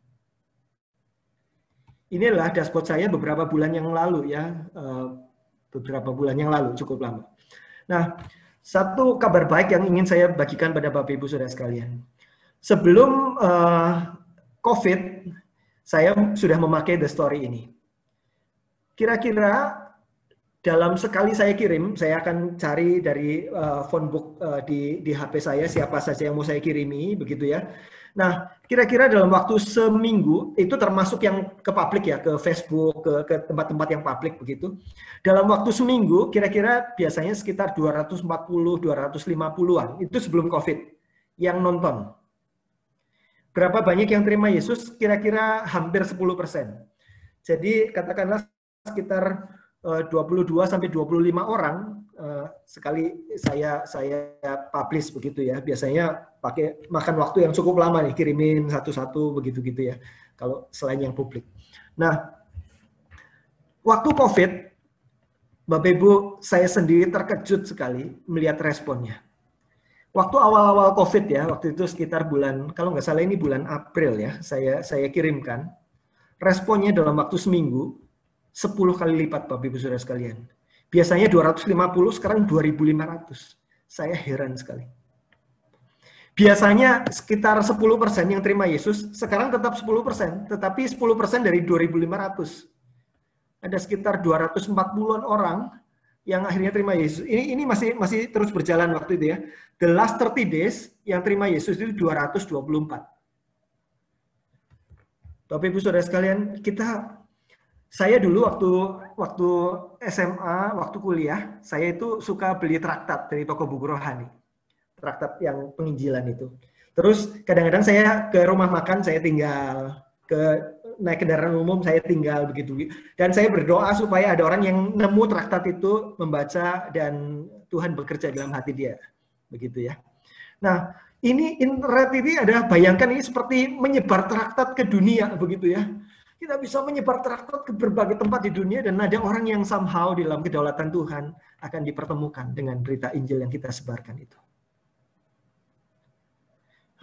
Inilah dashboard saya beberapa bulan yang lalu ya, beberapa bulan yang lalu, cukup lama. Nah, satu kabar baik yang ingin saya bagikan pada Bapak Ibu Saudara sekalian. Sebelum COVID, saya sudah memakai The Story ini. Kira-kira dalam sekali saya kirim, saya akan cari dari phone book di HP saya siapa saja yang mau saya kirimi, begitu ya. Nah, kira-kira dalam waktu seminggu, itu termasuk yang ke publik ya, ke Facebook, ke tempat-tempat yang publik begitu. Dalam waktu seminggu, kira-kira biasanya sekitar 240, 250-an, itu sebelum COVID, yang nonton. Berapa banyak yang terima Yesus? Kira-kira hampir 10%. Jadi katakanlah sekitar 22 sampai 25 orang sekali saya publish begitu ya. Biasanya pakai makan waktu yang cukup lama nih, kirimin satu-satu begitu gitu ya. Kalau selain yang publik. Nah, waktu COVID, Bapak Ibu, saya sendiri terkejut sekali melihat responnya. Waktu awal-awal COVID ya, waktu itu sekitar bulan, kalau nggak salah ini bulan April ya, saya kirimkan. Responnya dalam waktu seminggu 10 kali lipat Bapak Ibu Saudara sekalian. Biasanya 250, sekarang 2.500. Saya heran sekali. Biasanya sekitar 10% yang terima Yesus, sekarang tetap 10%, tetapi 10% dari 2.500. Ada sekitar 240-an orang yang akhirnya terima Yesus. Ini masih terus berjalan waktu itu ya. The last 30 days yang terima Yesus itu 224. Bapak Ibu Saudara sekalian, saya dulu waktu SMA, waktu kuliah, saya itu suka beli traktat dari toko buku rohani. Traktat yang penginjilan itu. Terus kadang-kadang saya ke rumah makan, saya tinggal, naik kendaraan umum, saya tinggal begitu. Dan saya berdoa supaya ada orang yang nemu traktat itu, membaca, dan Tuhan bekerja dalam hati dia. Begitu ya. Nah, ini internet ini ada, bayangkan ini seperti menyebar traktat ke dunia, begitu ya. Kita bisa menyebar traktat ke berbagai tempat di dunia dan ada orang yang somehow di dalam kedaulatan Tuhan akan dipertemukan dengan berita Injil yang kita sebarkan itu.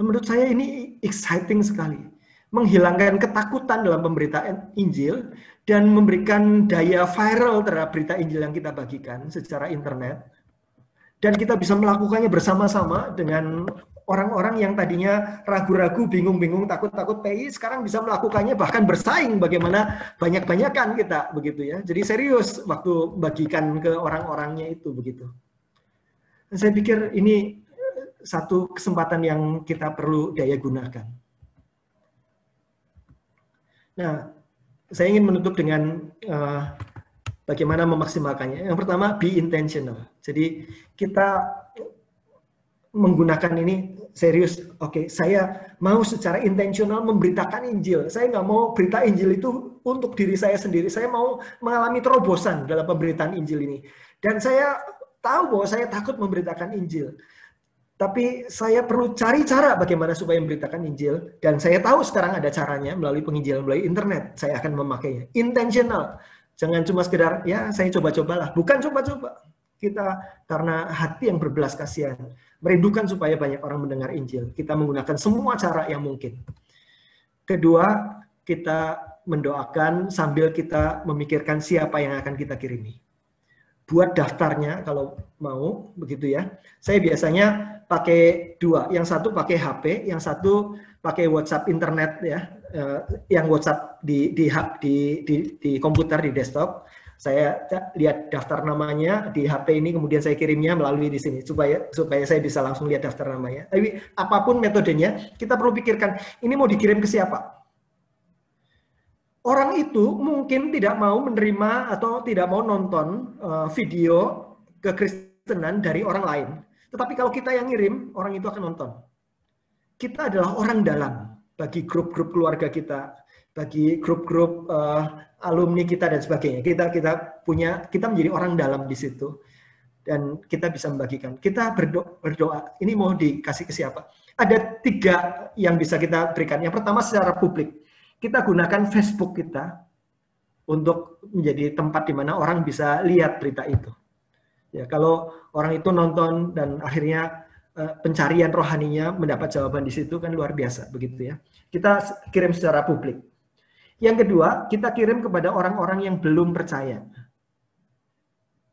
Menurut saya ini exciting sekali. Menghilangkan ketakutan dalam pemberitaan Injil dan memberikan daya viral terhadap berita Injil yang kita bagikan secara internet. Dan kita bisa melakukannya bersama-sama dengan orang-orang yang tadinya ragu-ragu, bingung-bingung, takut-takut PI, sekarang bisa melakukannya, bahkan bersaing bagaimana banyak-banyakan kita, begitu ya. Jadi serius waktu bagikan ke orang-orangnya itu, begitu. Dan saya pikir ini satu kesempatan yang kita perlu daya gunakan. Nah, saya ingin menutup dengan bagaimana memaksimalkannya. Yang pertama, be intentional. Jadi kita menggunakan ini serius. Oke, saya mau secara intensional memberitakan Injil. Saya nggak mau berita Injil itu untuk diri saya sendiri. Saya mau mengalami terobosan dalam pemberitaan Injil ini. Dan saya tahu bahwa saya takut memberitakan Injil. Tapi saya perlu cari cara bagaimana supaya memberitakan Injil. Dan saya tahu sekarang ada caranya melalui penginjilan, melalui internet. Saya akan memakainya. Intentional. Jangan cuma sekedar, ya saya coba-cobalah. Bukan coba-coba. Kita karena hati yang berbelas kasihan, merindukan supaya banyak orang mendengar Injil. Kita menggunakan semua cara yang mungkin. Kedua, kita mendoakan sambil kita memikirkan siapa yang akan kita kirimi. Buat daftarnya kalau mau, begitu ya. Saya biasanya pakai dua. Yang satu pakai HP, yang satu pakai WhatsApp internet ya. Yang WhatsApp di komputer, di desktop. Saya lihat daftar namanya di HP ini, kemudian saya kirimnya melalui di sini supaya saya bisa langsung lihat daftar namanya. Tapi apapun metodenya, kita perlu pikirkan ini mau dikirim ke siapa. Orang itu mungkin tidak mau menerima atau tidak mau nonton video kekristenan dari orang lain. Tetapi kalau kita yang ngirim, orang itu akan nonton. Kita adalah orang dalam bagi grup-grup keluarga kita, bagi grup-grup alumni kita dan sebagainya. Kita menjadi orang dalam di situ dan kita bisa membagikan. Kita berdoa. Ini mau dikasih ke siapa? Ada 3 yang bisa kita berikan. Yang pertama secara publik. Kita gunakan Facebook kita untuk menjadi tempat di mana orang bisa lihat berita itu. Ya, kalau orang itu nonton dan akhirnya pencarian rohaninya mendapat jawaban di situ kan luar biasa begitu ya. Kita kirim secara publik. Yang kedua, kita kirim kepada orang-orang yang belum percaya.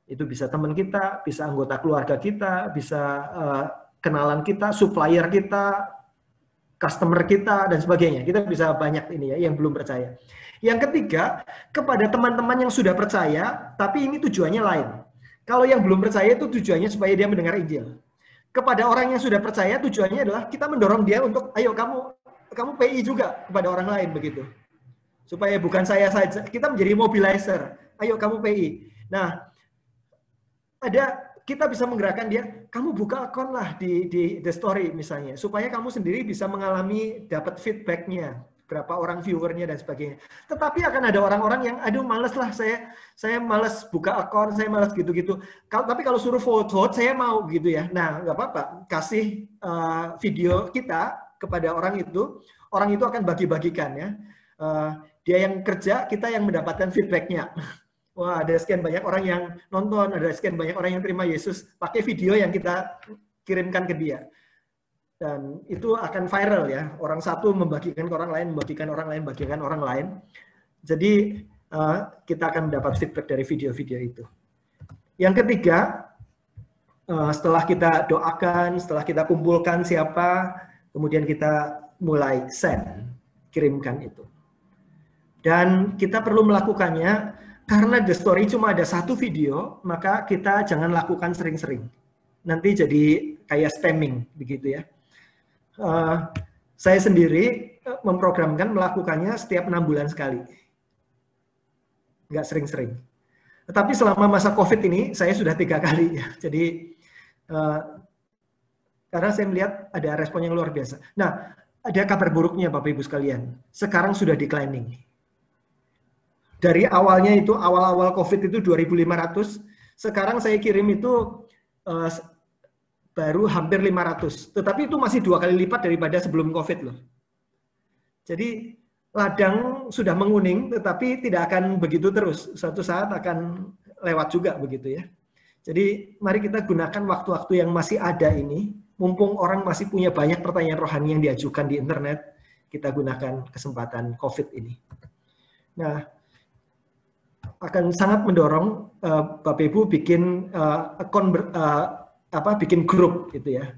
Itu bisa teman kita, bisa anggota keluarga kita, bisa kenalan kita, supplier kita, customer kita, dan sebagainya. Kita bisa banyak ini ya, yang belum percaya. Yang ketiga, kepada teman-teman yang sudah percaya, tapi ini tujuannya lain. Kalau yang belum percaya itu tujuannya supaya dia mendengar Injil. Kepada orang yang sudah percaya, tujuannya adalah kita mendorong dia untuk, ayo kamu PI juga kepada orang lain begitu. Supaya bukan saya saja, kita menjadi mobilizer. Ayo kamu PI. Nah, kita bisa menggerakkan dia, kamu buka akun lah di The Story misalnya, supaya kamu sendiri bisa mengalami dapat feedbacknya, berapa orang viewernya dan sebagainya. Tetapi akan ada orang-orang yang, aduh males lah, saya males buka akun, saya males gitu-gitu. Tapi kalau suruh vote, saya mau gitu ya. Nah, nggak apa-apa, kasih video kita kepada orang itu akan bagi-bagikan ya. Dia yang kerja, kita yang mendapatkan feedbacknya. Wah, ada sekian banyak orang yang nonton, ada sekian banyak orang yang terima Yesus pakai video yang kita kirimkan ke dia. Dan itu akan viral ya. Orang satu membagikan ke orang lain, membagikan orang lain, bagikan orang lain. Jadi kita akan mendapat feedback dari video-video itu. Yang ketiga, setelah kita doakan, setelah kita kumpulkan siapa, kemudian kita mulai send, kirimkan itu. Dan kita perlu melakukannya karena The Story cuma ada satu video, maka kita jangan lakukan sering-sering. Nanti jadi kayak spamming begitu ya. Saya sendiri memprogramkan melakukannya setiap 6 bulan sekali. Nggak sering-sering. Tetapi selama masa COVID ini, saya sudah 3 kali. Ya. Jadi, karena saya melihat ada respon yang luar biasa. Nah, ada kabar buruknya Bapak Ibu sekalian. Sekarang sudah declining. Dari awalnya itu, awal-awal COVID itu 2.500, sekarang saya kirim itu baru hampir 500. Tetapi itu masih 2 kali lipat daripada sebelum COVID loh. Jadi ladang sudah menguning, tetapi tidak akan begitu terus. Suatu saat akan lewat juga begitu ya. Jadi mari kita gunakan waktu-waktu yang masih ada ini, mumpung orang masih punya banyak pertanyaan rohani yang diajukan di internet, kita gunakan kesempatan COVID ini. Nah, akan sangat mendorong Bapak Ibu bikin akun bikin grup gitu ya,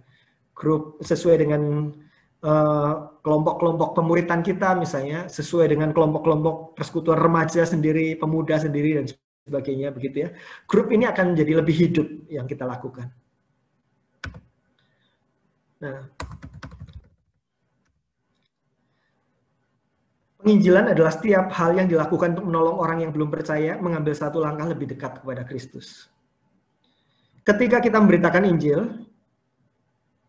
grup sesuai dengan kelompok-kelompok pemuritan kita misalnya, sesuai dengan kelompok-kelompok persekutuan remaja sendiri, pemuda sendiri dan sebagainya begitu ya. Grup ini akan menjadi lebih hidup yang kita lakukan. Nah, penginjilan adalah setiap hal yang dilakukan untuk menolong orang yang belum percaya mengambil satu langkah lebih dekat kepada Kristus. Ketika kita memberitakan Injil,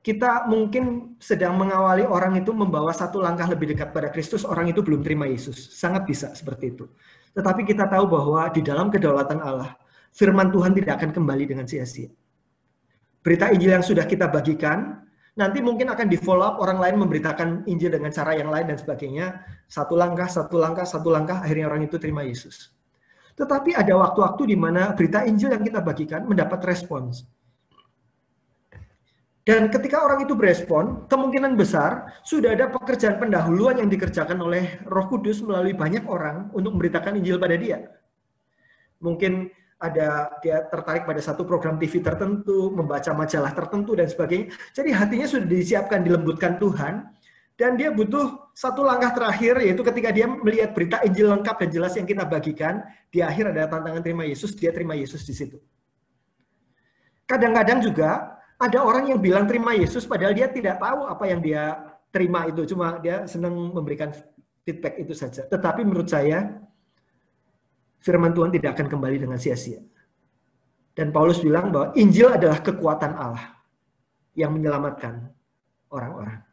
kita mungkin sedang mengawali orang itu membawa satu langkah lebih dekat pada Kristus, orang itu belum terima Yesus. Sangat bisa seperti itu. Tetapi kita tahu bahwa di dalam kedaulatan Allah, firman Tuhan tidak akan kembali dengan sia-sia. Berita Injil yang sudah kita bagikan, nanti mungkin akan di-follow up orang lain memberitakan Injil dengan cara yang lain dan sebagainya. Satu langkah, akhirnya orang itu terima Yesus. Tetapi ada waktu-waktu di mana berita Injil yang kita bagikan mendapat respons. Dan ketika orang itu berespon, kemungkinan besar sudah ada pekerjaan pendahuluan yang dikerjakan oleh Roh Kudus melalui banyak orang untuk memberitakan Injil pada dia. Mungkin dia tertarik pada satu program TV tertentu, membaca majalah tertentu dan sebagainya. Jadi hatinya sudah disiapkan, dilembutkan Tuhan. Dan dia butuh satu langkah terakhir, yaitu ketika dia melihat berita Injil lengkap dan jelas yang kita bagikan, di akhir ada tantangan terima Yesus, dia terima Yesus di situ. Kadang-kadang juga ada orang yang bilang terima Yesus, padahal dia tidak tahu apa yang dia terima itu, cuma dia senang memberikan feedback itu saja. Tetapi menurut saya, firman Tuhan tidak akan kembali dengan sia-sia. Dan Paulus bilang bahwa Injil adalah kekuatan Allah yang menyelamatkan orang-orang.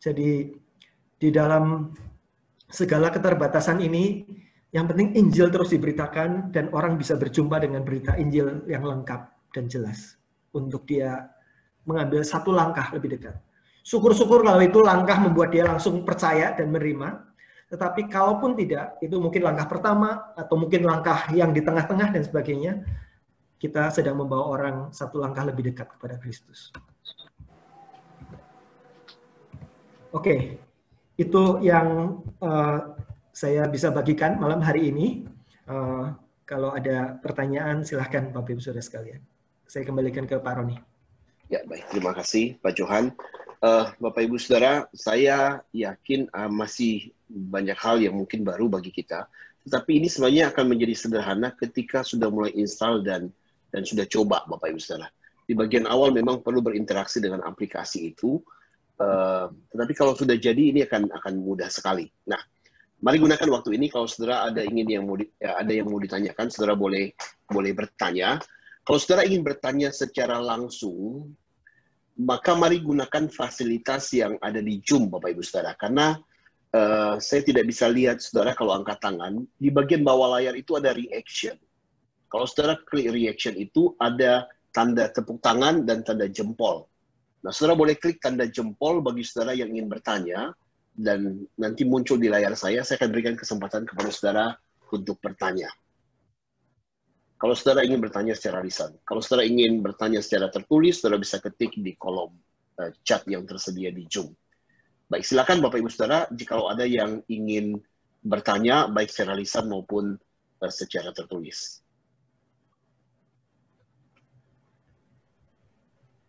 Jadi di dalam segala keterbatasan ini, yang penting Injil terus diberitakan dan orang bisa berjumpa dengan berita Injil yang lengkap dan jelas untuk dia mengambil satu langkah lebih dekat. Syukur-syukur kalau itu langkah membuat dia langsung percaya dan menerima. Tetapi kalaupun tidak, itu mungkin langkah pertama atau mungkin langkah yang di tengah-tengah dan sebagainya, kita sedang membawa orang satu langkah lebih dekat kepada Kristus. Oke, itu yang saya bisa bagikan malam hari ini. Kalau ada pertanyaan, silahkan Bapak Ibu Saudara sekalian. Saya kembalikan ke Pak Roni. Ya, baik. Terima kasih, Pak Johan. Bapak Ibu Saudara, saya yakin masih banyak hal yang mungkin baru bagi kita. Tetapi ini sebenarnya akan menjadi sederhana ketika sudah mulai install dan sudah coba, Bapak Ibu Saudara. Di bagian awal memang perlu berinteraksi dengan aplikasi itu. Tetapi kalau sudah jadi, ini akan mudah sekali. Nah, mari gunakan waktu ini kalau saudara ada yang mau ditanyakan, saudara boleh bertanya. Kalau saudara ingin bertanya secara langsung, maka mari gunakan fasilitas yang ada di Zoom, Bapak Ibu Saudara. Karena saya tidak bisa lihat saudara kalau angkat tangan. Di bagian bawah layar itu ada reaction. Kalau saudara klik reaction itu ada tanda tepuk tangan dan tanda jempol. Nah, saudara boleh klik tanda jempol bagi saudara yang ingin bertanya, dan nanti muncul di layar saya akan berikan kesempatan kepada saudara untuk bertanya. Kalau saudara ingin bertanya secara lisan, kalau saudara ingin bertanya secara tertulis, saudara bisa ketik di kolom chat yang tersedia di Zoom. Baik, silakan Bapak Ibu Saudara, jika ada yang ingin bertanya, baik secara lisan maupun secara tertulis.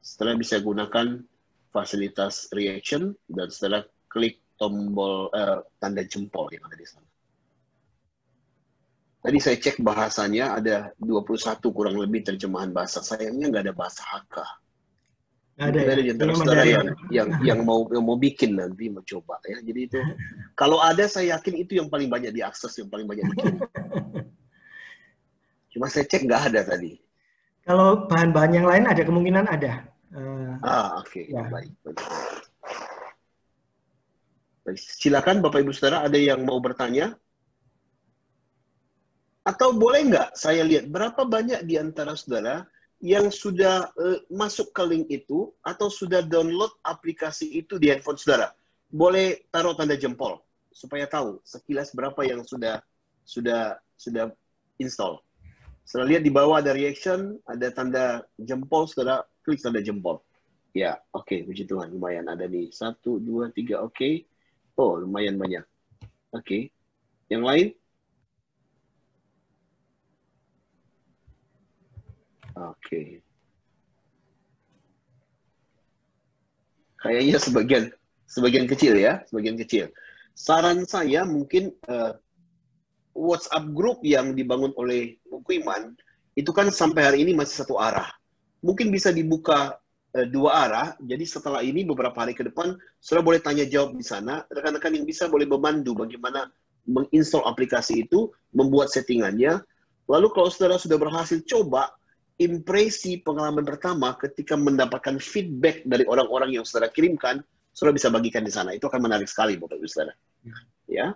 Saudara bisa gunakan fasilitas reaction dan saudara klik tombol tanda jempol yang ada di sana. Tadi saya cek bahasanya ada 21 kurang lebih terjemahan bahasa. Sayangnya nggak ada bahasa Hakka. Ada di antara saudara yang mau bikin nanti mau coba ya. Jadi itu kalau ada saya yakin itu yang paling banyak diakses, yang paling banyak dikirim. Cuma saya cek nggak ada tadi. Kalau bahan-bahan yang lain ada kemungkinan ada. Oke. Ya. Baik. Silakan Bapak Ibu Saudara, ada yang mau bertanya? Atau boleh nggak saya lihat berapa banyak di antara saudara yang sudah masuk ke link itu atau sudah download aplikasi itu di handphone saudara? Boleh taruh tanda jempol supaya tahu sekilas berapa yang sudah install. Saudara lihat di bawah ada reaction, ada tanda jempol, saudara klik tanda jempol. Ya, oke, puji Tuhan, lumayan ada nih. 1, 2, 3, oke. Oh, lumayan banyak. Oke. Yang lain? Oke. Kayaknya sebagian kecil ya, sebagian kecil. Saran saya mungkin WhatsApp group yang dibangun oleh Buku Iman itu kan sampai hari ini masih satu arah. Mungkin bisa dibuka dua arah. Jadi setelah ini beberapa hari ke depan, saudara boleh tanya jawab di sana. Rekan-rekan yang bisa boleh memandu bagaimana menginstall aplikasi itu, membuat settingannya. Lalu kalau saudara sudah berhasil coba, impresi pengalaman pertama ketika mendapatkan feedback dari orang-orang yang saudara kirimkan, saudara bisa bagikan di sana. Itu akan menarik sekali, Bapak Ibu Saudara. Ya.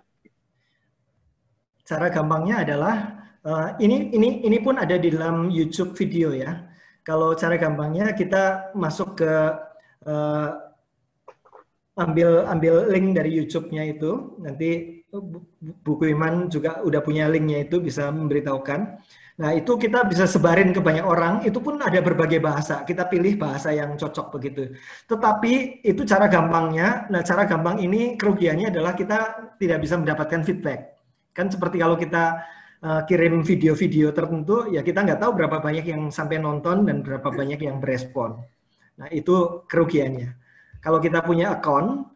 Cara gampangnya adalah ini pun ada di dalam YouTube video ya. Kalau cara gampangnya kita masuk ke ambil link dari YouTube-nya itu, nanti Buku Iman juga udah punya linknya itu, bisa memberitahukan. Nah, itu kita bisa sebarin ke banyak orang, itu pun ada berbagai bahasa, kita pilih bahasa yang cocok begitu. Tetapi itu cara gampangnya. Nah, cara gampang ini kerugiannya adalah kita tidak bisa mendapatkan feedback. Kan seperti kalau kita kirim video-video tertentu, ya kita nggak tahu berapa banyak yang sampai nonton dan berapa banyak yang berespon. Nah, itu kerugiannya. Kalau kita punya account,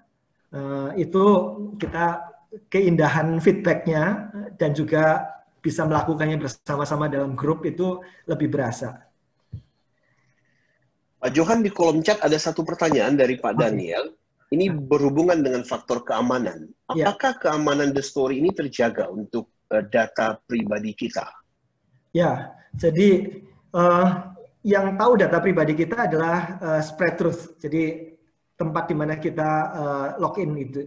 itu kita keindahan feedbacknya dan juga bisa melakukannya bersama-sama dalam grup itu lebih berasa. Pak Johan, di kolom chat ada satu pertanyaan dari Pak Daniel. Ini berhubungan dengan faktor keamanan. Apakah keamanan The Story ini terjaga untuk data pribadi kita? Ya, jadi yang tahu data pribadi kita adalah Spread Truth. Jadi tempat di mana kita login itu.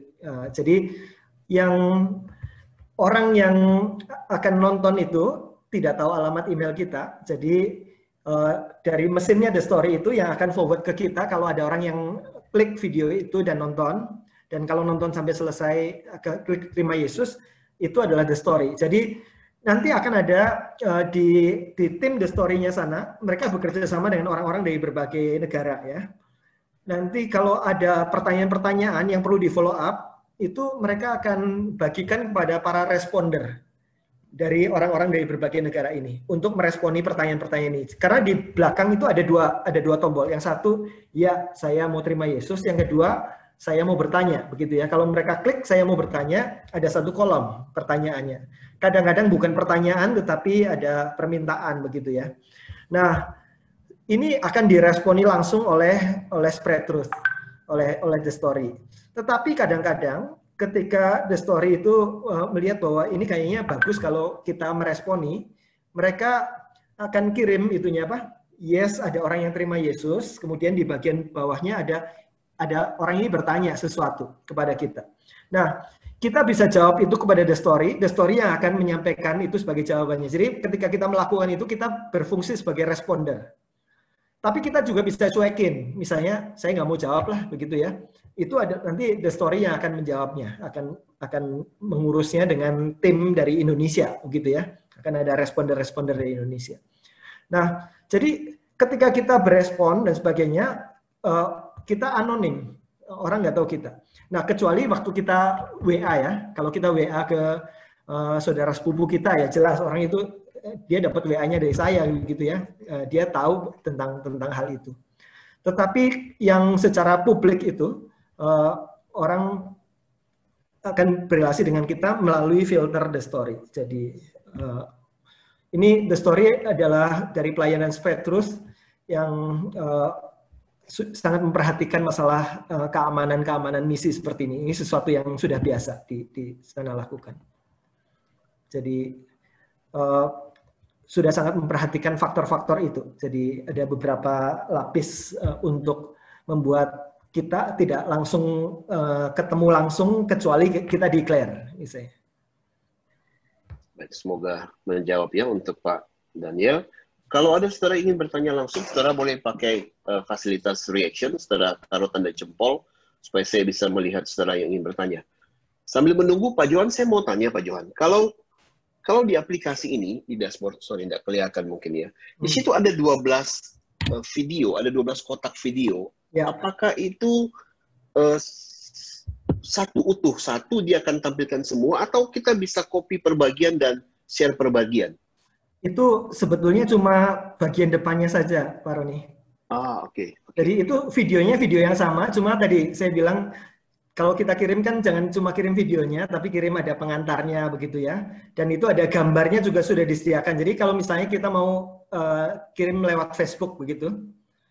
Jadi yang orang yang akan nonton itu tidak tahu alamat email kita. Jadi dari mesinnya The Story itu yang akan forward ke kita kalau ada orang yang klik video itu dan nonton. Dan kalau nonton sampai selesai klik terima Yesus, itu adalah The Story. Jadi nanti akan ada di tim The Story-nya sana, mereka bekerja sama dengan orang-orang dari berbagai negara ya. nanti kalau ada pertanyaan-pertanyaan yang perlu di follow up, itu mereka akan bagikan kepada para responder dari orang-orang dari berbagai negara ini untuk meresponi pertanyaan-pertanyaan ini. Karena di belakang itu ada dua tombol. Yang satu, ya saya mau terima Yesus. Yang kedua, saya mau bertanya, begitu ya. Kalau mereka klik saya mau bertanya, ada satu kolom pertanyaannya. Kadang-kadang bukan pertanyaan, tetapi ada permintaan, begitu ya. Nah, ini akan diresponi langsung oleh Spread Truth, oleh The Story. Tetapi kadang-kadang ketika The Story itu melihat bahwa ini kayaknya bagus kalau kita meresponi, mereka akan kirim itunya apa? Yes, ada orang yang terima Yesus, kemudian di bagian bawahnya ada orang ini bertanya sesuatu kepada kita. Nah, kita bisa jawab itu kepada The Story yang akan menyampaikan itu sebagai jawabannya. Jadi ketika kita melakukan itu, kita berfungsi sebagai responder. Tapi kita juga bisa cuekin, misalnya saya nggak mau jawab lah, begitu ya. Itu ada nanti The Story yang akan menjawabnya, akan mengurusnya dengan tim dari Indonesia, begitu ya. Akan ada responder dari Indonesia. Nah, jadi ketika kita berespon dan sebagainya, kita anonim, orang nggak tahu kita. Nah, kecuali waktu kita WA ya, kalau kita WA ke saudara sepupu kita ya jelas orang itu dia dapat WA-nya dari saya gitu ya. Dia tahu tentang hal itu. Tetapi yang secara publik itu orang akan berrelasi dengan kita melalui filter The Story. Jadi ini The Story adalah dari pelayanan Spread Truth yang sangat memperhatikan masalah keamanan misi seperti ini. Ini sesuatu yang sudah biasa di sana lakukan. Jadi sudah sangat memperhatikan faktor-faktor itu. Jadi ada beberapa lapis untuk membuat kita tidak langsung ketemu langsung kecuali kita declare. Misalnya. Baik, semoga menjawab ya untuk Pak Daniel. Kalau ada saudara ingin bertanya langsung, saudara boleh pakai fasilitas reaction, saudara taruh tanda jempol supaya saya bisa melihat saudara yang ingin bertanya. Sambil menunggu Pak Johan, saya mau tanya Pak Johan, kalau di aplikasi ini, di dashboard, sorry, tidak kelihatan mungkin ya. Di situ ada 12 video, ada 12 kotak video. Ya. Apakah itu satu utuh, satu dia akan tampilkan semua, atau kita bisa copy per bagian dan share per bagian? Itu sebetulnya cuma bagian depannya saja, Pak Roni. Oke. Jadi itu videonya video yang sama, cuma tadi saya bilang, kalau kita kirim kan jangan cuma kirim videonya, tapi kirim ada pengantarnya begitu ya. Dan itu ada gambarnya juga sudah disediakan. Jadi kalau misalnya kita mau kirim lewat Facebook begitu,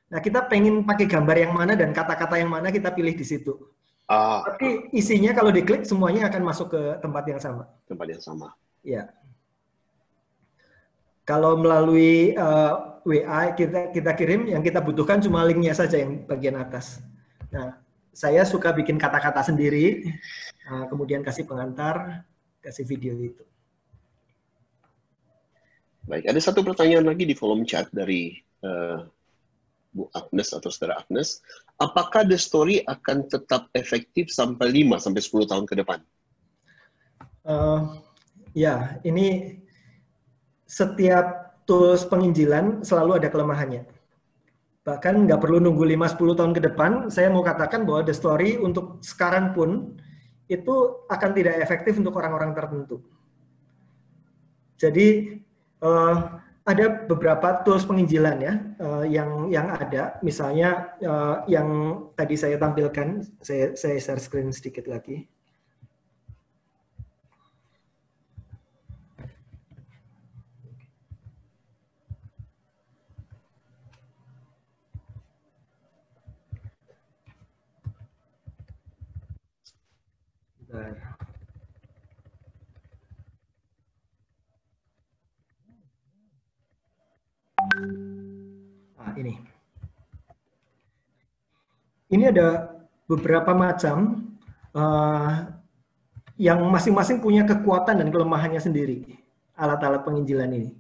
nah kita pengen pakai gambar yang mana dan kata-kata yang mana kita pilih di situ. Tapi isinya kalau diklik semuanya akan masuk ke tempat yang sama. Tempat yang sama. Ya. Kalau melalui WA kita kirim, yang kita butuhkan cuma linknya saja yang bagian atas. Nah. Saya suka bikin kata-kata sendiri, kemudian kasih pengantar, kasih video itu. Baik, ada satu pertanyaan lagi di kolom chat dari Bu Agnes atau Saudara Agnes. Apakah The Story akan tetap efektif sampai 5-10 tahun ke depan? Ya, ini setiap tools penginjilan selalu ada kelemahannya. Bahkan nggak perlu nunggu 5-10 tahun ke depan, saya mau katakan bahwa The Story untuk sekarang pun itu akan tidak efektif untuk orang-orang tertentu. Jadi ada beberapa tools penginjilan ya yang ada, misalnya yang tadi saya tampilkan, saya share screen sedikit lagi. Ini ada beberapa macam yang masing-masing punya kekuatan dan kelemahannya sendiri, alat-alat penginjilan ini.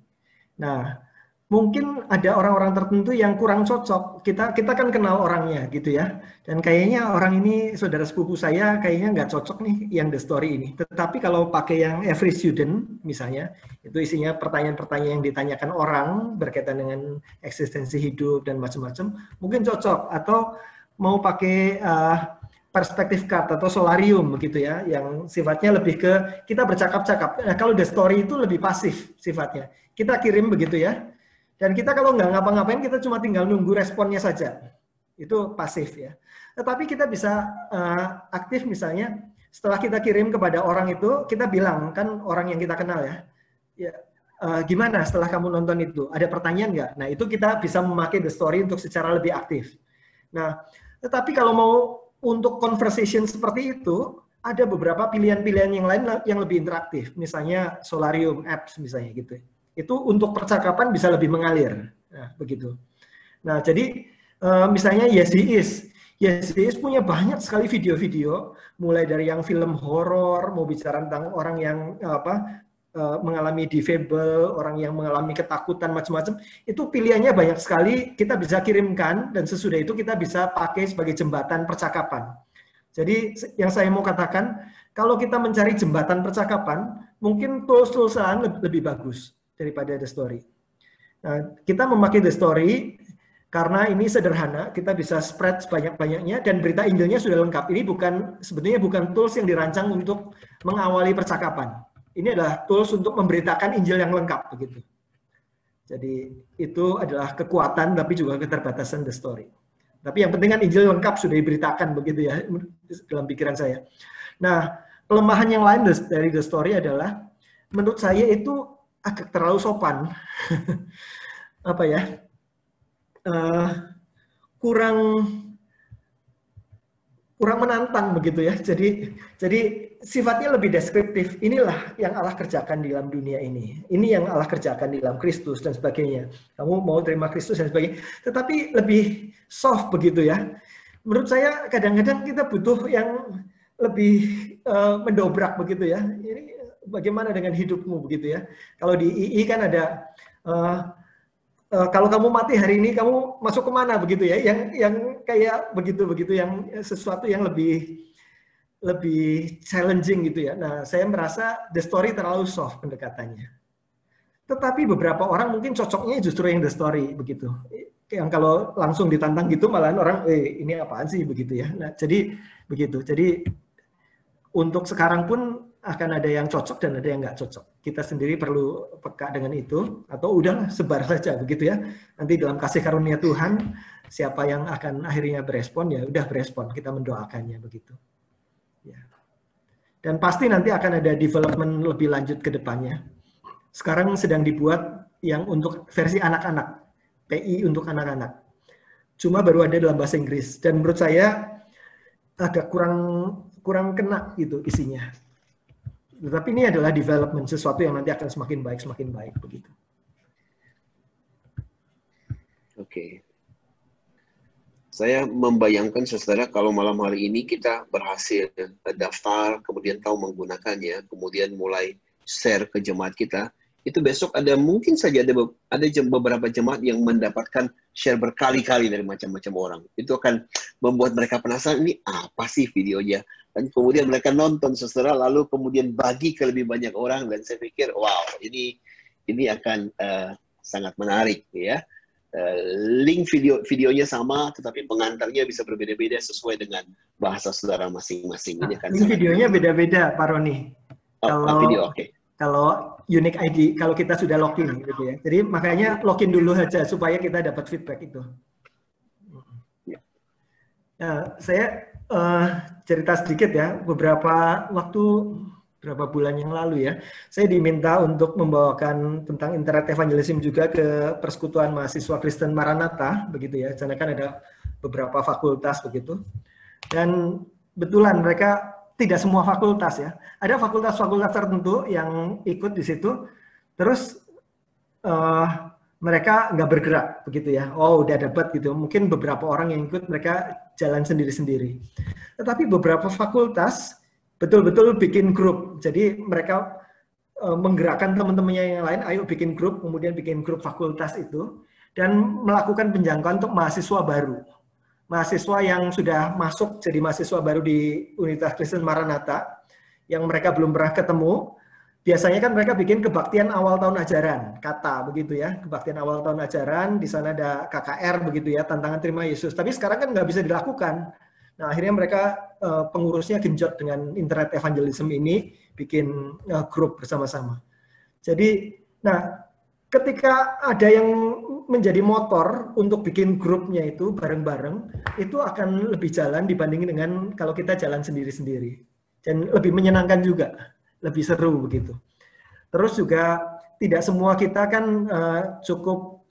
Nah, mungkin ada orang-orang tertentu yang kurang cocok. Kita kan kenal orangnya gitu ya. Dan kayaknya orang ini saudara sepupu saya kayaknya nggak cocok nih yang The Story ini. Tetapi kalau pakai yang Every Student misalnya, itu isinya pertanyaan-pertanyaan yang ditanyakan orang berkaitan dengan eksistensi hidup dan macam-macam, mungkin cocok. Atau mau pakai perspektif card atau solarium begitu ya, yang sifatnya lebih ke kita bercakap-cakap. Nah, kalau The Story itu lebih pasif sifatnya. Kita kirim begitu ya, dan kita kalau nggak ngapa-ngapain, kita cuma tinggal nunggu responnya saja. Itu pasif ya. Tetapi kita bisa aktif misalnya, setelah kita kirim kepada orang itu, kita bilang, kan orang yang kita kenal ya, gimana setelah kamu nonton itu? Ada pertanyaan nggak? Nah, itu kita bisa memakai The Story untuk secara lebih aktif. Nah, tetapi kalau mau untuk conversation seperti itu, ada beberapa pilihan-pilihan yang lain yang lebih interaktif. Misalnya Solarium Apps misalnya gitu. Itu untuk percakapan bisa lebih mengalir. Nah, begitu. Nah, jadi misalnya Yes He Is. Yes He Is punya banyak sekali video-video, mulai dari yang film horor, mau bicara tentang orang yang mengalami difabel, orang yang mengalami ketakutan macam-macam, itu pilihannya banyak sekali, kita bisa kirimkan, dan sesudah itu kita bisa pakai sebagai jembatan percakapan. Jadi yang saya mau katakan, kalau kita mencari jembatan percakapan, mungkin tools-tools lain lebih bagus daripada The Story. Nah, kita memakai The Story karena ini sederhana, kita bisa spread sebanyak-banyaknya, dan berita Injilnya sudah lengkap. Ini sebetulnya bukan tools yang dirancang untuk mengawali percakapan. Ini adalah tools untuk memberitakan Injil yang lengkap begitu. Jadi itu adalah kekuatan tapi juga keterbatasan The Story. Tapi yang penting kan Injil lengkap sudah diberitakan begitu ya dalam pikiran saya. Nah, kelemahan yang lain dari The Story adalah menurut saya itu agak terlalu sopan. Apa ya? Kurang menantang begitu ya. Jadi sifatnya lebih deskriptif. Inilah yang Allah kerjakan di dalam dunia ini. Ini yang Allah kerjakan di dalam Kristus dan sebagainya. Kamu mau terima Kristus dan sebagainya. Tetapi lebih soft begitu ya. Menurut saya kadang-kadang kita butuh yang lebih mendobrak begitu ya. Ini bagaimana dengan hidupmu begitu ya. Kalau di II kan ada kalau kamu mati hari ini, kamu masuk kemana begitu ya? Yang kayak begitu yang sesuatu yang lebih challenging gitu ya. Nah, saya merasa The Story terlalu soft pendekatannya. Tetapi beberapa orang mungkin cocoknya justru yang The Story begitu. Yang kalau langsung ditantang gitu, malahan orang, ini apaan sih begitu ya. Nah, jadi begitu. Jadi untuk sekarang pun akan ada yang cocok dan ada yang nggak cocok. Kita sendiri perlu peka dengan itu, atau udahlah sebar saja begitu ya. Nanti dalam kasih karunia Tuhan, siapa yang akan akhirnya berespon ya udah berespon. Kita mendoakannya begitu. Ya. Dan pasti nanti akan ada development lebih lanjut ke depannya. Sekarang sedang dibuat yang untuk versi anak-anak, PI untuk anak-anak. Cuma baru ada dalam bahasa Inggris dan menurut saya agak kurang kena gitu isinya. Tetapi ini adalah development, sesuatu yang nanti akan semakin baik begitu. Oke. Saya membayangkan saudara kalau malam hari ini kita berhasil daftar, kemudian tahu menggunakannya, kemudian mulai share ke jemaat kita, itu besok ada mungkin saja ada beberapa jemaat yang mendapatkan share berkali-kali dari macam-macam orang. Itu akan membuat mereka penasaran, ini apa sih videonya? Dan kemudian mereka nonton saudara, lalu kemudian bagi ke lebih banyak orang, dan saya pikir, wow, ini akan sangat menarik ya. Link videonya sama, tetapi pengantarnya bisa berbeda-beda sesuai dengan bahasa saudara masing-masing. Nah, ini videonya beda-beda, Pak Roni. Kalau unique ID, kalau kita sudah login gitu ya. Jadi makanya login dulu saja supaya kita dapat feedback itu. Nah, saya cerita sedikit ya, beberapa bulan yang lalu ya, saya diminta untuk membawakan tentang internet evangelism juga ke Persekutuan Mahasiswa Kristen Maranatha, begitu ya. Karena kan ada beberapa fakultas begitu. Dan betulan mereka tidak semua fakultas ya, ada fakultas-fakultas tertentu yang ikut di situ, terus mereka nggak bergerak begitu ya. Oh, udah dapat gitu. Mungkin beberapa orang yang ikut mereka jalan sendiri-sendiri. Tetapi beberapa fakultas betul-betul bikin grup. Jadi mereka menggerakkan teman-temannya yang lain, ayo bikin grup, kemudian bikin grup fakultas itu dan melakukan penjangkauan untuk mahasiswa baru. Mahasiswa yang sudah masuk jadi mahasiswa baru di Universitas Kristen Maranatha yang mereka belum pernah ketemu, biasanya kan mereka bikin kebaktian awal tahun ajaran, kata begitu ya, kebaktian awal tahun ajaran, di sana ada KKR begitu ya, tantangan terima Yesus. Tapi sekarang kan nggak bisa dilakukan. Nah akhirnya mereka pengurusnya genjot dengan internet evangelism ini, bikin grup bersama-sama. Jadi, nah ketika ada yang menjadi motor untuk bikin grupnya itu bareng-bareng, itu akan lebih jalan dibanding dengan kalau kita jalan sendiri-sendiri. Dan lebih menyenangkan juga, lebih seru begitu. Terus juga tidak semua kita kan cukup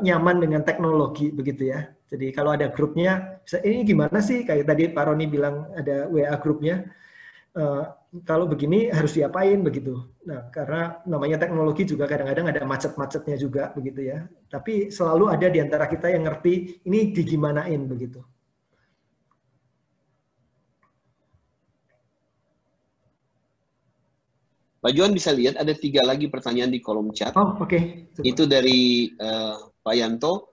nyaman dengan teknologi begitu ya. Jadi kalau ada grupnya, ini gimana sih? Kayak tadi Pak Roni bilang ada WA grupnya. Kalau begini harus diapain begitu. Nah, karena namanya teknologi juga kadang-kadang ada macet-macetnya juga begitu ya. Tapi selalu ada di antara kita yang ngerti ini digimanain begitu. Pak Johan bisa lihat ada 3 lagi pertanyaan di kolom chat. Oh, oke. Itu dari Pak Yanto.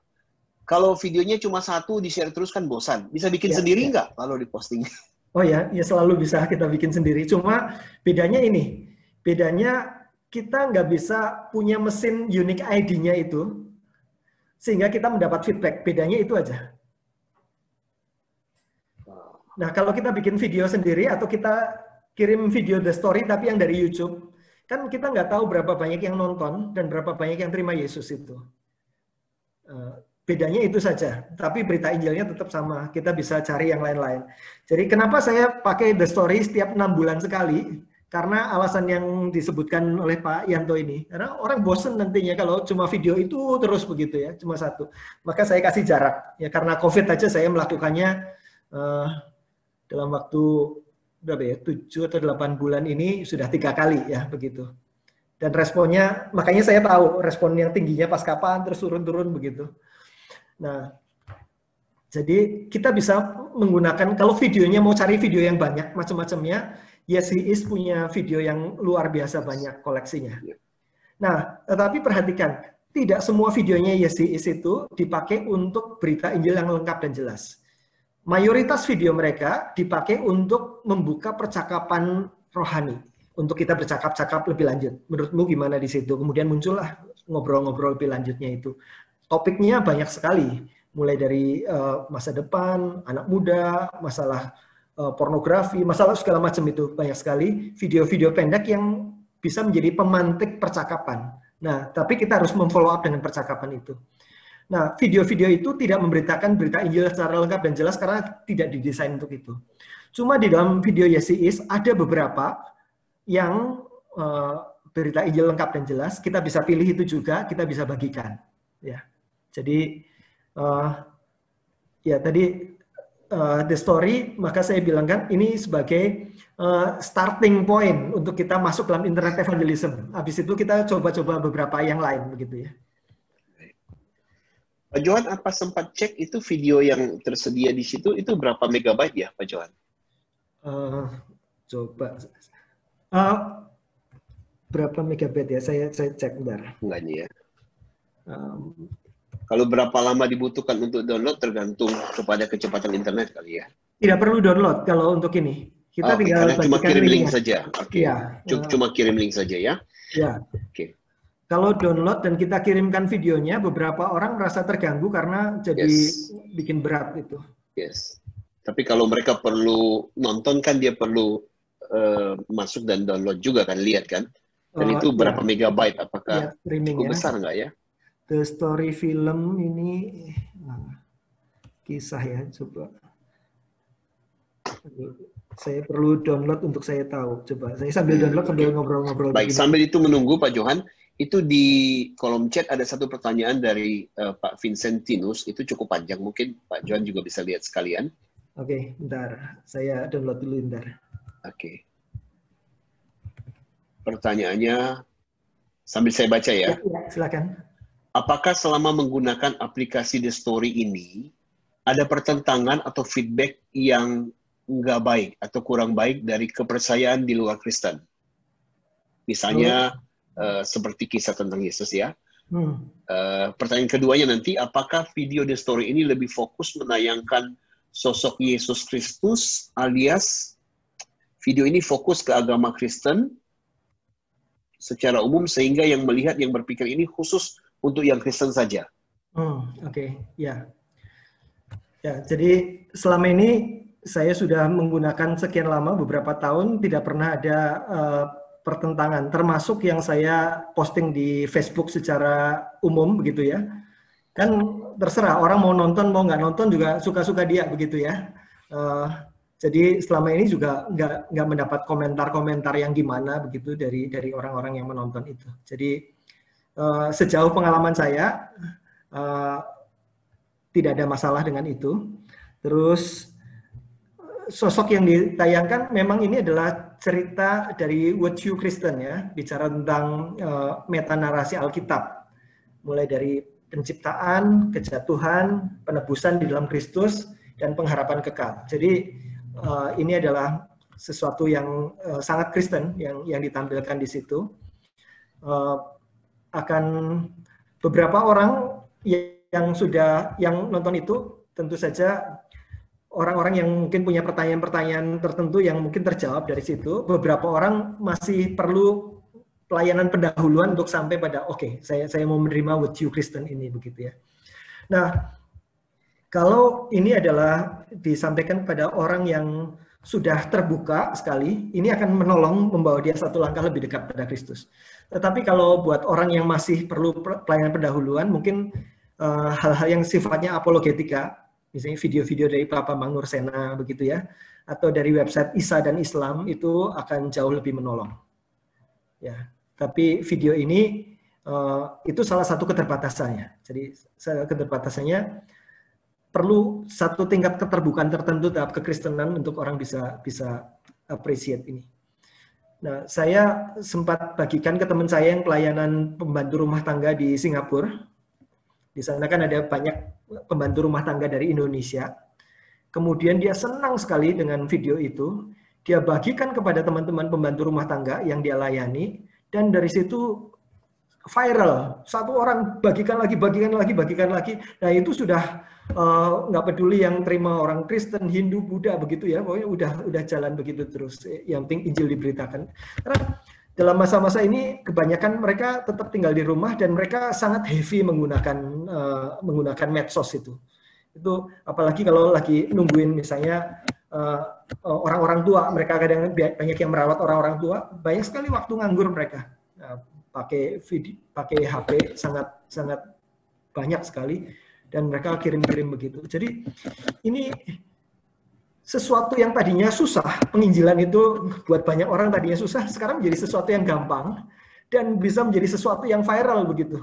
Kalau videonya cuma 1 di-share terus kan bosan. Bisa bikin sendiri nggak kalau diposting? Oh ya, ya selalu bisa kita bikin sendiri. Cuma bedanya ini, bedanya kita nggak bisa punya mesin unique ID-nya itu, sehingga kita mendapat feedback. Bedanya itu aja. Nah, kalau kita bikin video sendiri atau kita kirim video The Story tapi yang dari YouTube, kan kita nggak tahu berapa banyak yang nonton dan berapa banyak yang terima Yesus itu. Bedanya itu saja, tapi berita Injilnya tetap sama. Kita bisa cari yang lain-lain. Jadi kenapa saya pakai The Story setiap 6 bulan sekali? Karena alasan yang disebutkan oleh Pak Yanto ini. Karena orang bosen nantinya kalau cuma video itu terus begitu ya, cuma 1. Maka saya kasih jarak. Ya karena COVID aja saya melakukannya dalam waktu berapa ya, 7 atau 8 bulan ini sudah 3 kali ya begitu. Dan responnya, makanya saya tahu respon yang tingginya pas kapan, terus turun-turun begitu. Nah, jadi kita bisa menggunakan, kalau videonya mau cari video yang banyak macam-macamnya, Yes He Is punya video yang luar biasa banyak koleksinya. Nah, tetapi perhatikan, tidak semua videonya Yes He Is itu dipakai untuk berita Injil yang lengkap dan jelas. Mayoritas video mereka dipakai untuk membuka percakapan rohani, untuk kita bercakap-cakap lebih lanjut. Menurutmu gimana di situ? Kemudian muncullah ngobrol-ngobrol lebih lanjutnya itu. Topiknya banyak sekali, mulai dari masa depan, anak muda, masalah pornografi, masalah segala macam itu banyak sekali. Video-video pendek yang bisa menjadi pemantik percakapan. Nah, tapi kita harus memfollow up dengan percakapan itu. Nah, video-video itu tidak memberitakan berita Injil secara lengkap dan jelas karena tidak didesain untuk itu. Cuma di dalam video Yes He Is ada beberapa yang berita Injil lengkap dan jelas. Kita bisa pilih itu juga, kita bisa bagikan. Ya, jadi ya tadi The Story, maka saya bilang kan ini sebagai starting point untuk kita masuk dalam internet evangelism. Habis itu kita coba-coba beberapa yang lain begitu ya. Pak Johan, apa sempat cek itu video yang tersedia di situ itu berapa megabyte ya, Pak Johan? Coba berapa megabyte ya? Saya cek bentar. Enggak nih ya. Kalau berapa lama dibutuhkan untuk download tergantung kepada kecepatan internet kali ya. Tidak perlu download kalau untuk ini. Kita tinggal cuma kirim link saja. Oke. Ya, cuma kirim link saja ya. Ya. Oke. Kalau download dan kita kirimkan videonya, beberapa orang merasa terganggu karena jadi bikin berat itu. Yes. Tapi kalau mereka perlu nonton kan dia perlu masuk dan download juga kan, lihat kan. Dan itu berapa megabyte? Apakah cukup besar nggak ya? The Story film ini kisah ya, coba. Saya perlu download untuk saya tahu. Coba saya sambil download sambil ngobrol-ngobrol. Baik, sambil itu menunggu Pak Johan. Itu di kolom chat ada satu pertanyaan dari Pak Vincentinus, itu cukup panjang, mungkin Pak Johan juga bisa lihat sekalian. Oke, bentar. Saya download dulu bentar. Oke. Pertanyaannya, sambil saya baca ya. Ya, silakan. Apakah selama menggunakan aplikasi The Story ini, ada pertentangan atau feedback yang nggak baik atau kurang baik dari kepercayaan di luar Kristen? Misalnya, seperti kisah tentang Yesus ya. Pertanyaan keduanya nanti, apakah video The Story ini lebih fokus menayangkan sosok Yesus Kristus alias video ini fokus ke agama Kristen secara umum sehingga yang melihat, yang berpikir ini khusus untuk yang Kristen saja. Oke. Ya. Ya, jadi selama ini saya sudah menggunakan sekian lama, beberapa tahun, tidak pernah ada pertentangan, termasuk yang saya posting di Facebook secara umum begitu ya. Kan terserah orang mau nonton mau nggak nonton juga suka-suka dia begitu ya. Jadi selama ini juga nggak mendapat komentar-komentar yang gimana begitu dari orang-orang yang menonton itu. Jadi sejauh pengalaman saya tidak ada masalah dengan itu. Terus sosok yang ditayangkan memang ini adalah cerita dari What You Kristen ya, bicara tentang meta narasi Alkitab, mulai dari penciptaan, kejatuhan, penebusan di dalam Kristus, dan pengharapan kekal. Jadi ini adalah sesuatu yang sangat Kristen yang ditampilkan di situ. Akan beberapa orang yang nonton itu tentu saja orang-orang yang mungkin punya pertanyaan-pertanyaan tertentu yang mungkin terjawab dari situ. Beberapa orang masih perlu pelayanan pendahuluan untuk sampai pada oke, saya mau menerima What You Kristen ini begitu ya. Nah, kalau ini adalah disampaikan pada orang yang sudah terbuka sekali, ini akan menolong membawa dia satu langkah lebih dekat pada Kristus. Tetapi kalau buat orang yang masih perlu pelayanan pendahuluan, mungkin hal-hal yang sifatnya apologetika, misalnya video-video dari Papa Mangur Sena begitu ya, atau dari website Isa dan Islam, itu akan jauh lebih menolong. Ya, tapi video ini itu salah satu keterbatasannya. Jadi keterbatasannya perlu satu tingkat keterbukaan tertentu terhadap kekristenan untuk orang bisa appreciate ini. Nah, saya sempat bagikan ke teman saya yang pelayanan pembantu rumah tangga di Singapura. Di sana kan ada banyak pembantu rumah tangga dari Indonesia. Kemudian dia senang sekali dengan video itu. Dia bagikan kepada teman-teman pembantu rumah tangga yang dia layani. Dan dari situ viral. Satu orang bagikan lagi. Nah itu sudah nggak peduli yang terima orang Kristen, Hindu, Buddha begitu ya. Pokoknya udah jalan begitu terus. Yang penting Injil diberitakan. Karena dalam masa-masa ini kebanyakan mereka tetap tinggal di rumah dan mereka sangat heavy menggunakan medsos itu. Itu apalagi kalau lagi nungguin misalnya orang-orang tua, mereka kadang banyak yang merawat orang-orang tua, banyak sekali waktu nganggur mereka. Pakai HP sangat banyak sekali dan mereka kirim-kirim begitu. Jadi ini sesuatu yang tadinya susah, penginjilan itu buat banyak orang tadinya susah, sekarang menjadi sesuatu yang gampang dan bisa menjadi sesuatu yang viral begitu.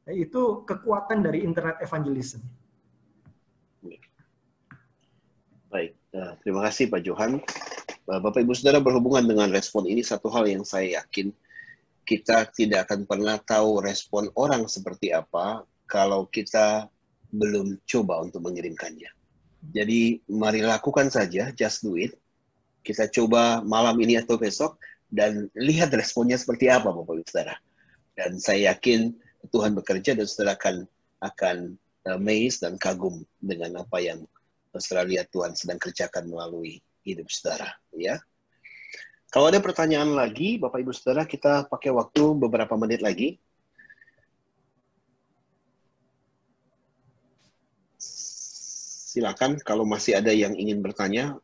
Nah, itu kekuatan dari internet evangelism. Baik, terima kasih Pak Johan. Bapak Ibu Saudara, berhubungan dengan respon ini, satu hal yang saya yakin, kita tidak akan pernah tahu respon orang seperti apa kalau kita belum coba untuk mengirimkannya. Jadi mari lakukan saja, just do it. Kita coba malam ini atau besok dan lihat responnya seperti apa Bapak Ibu Saudara. Dan saya yakin Tuhan bekerja dan saudara akan amazed dan kagum dengan apa yang saudara lihat Tuhan sedang kerjakan melalui hidup saudara. Ya. Kalau ada pertanyaan lagi, Bapak Ibu Saudara, kita pakai waktu beberapa menit lagi. Silakan kalau masih ada yang ingin bertanya.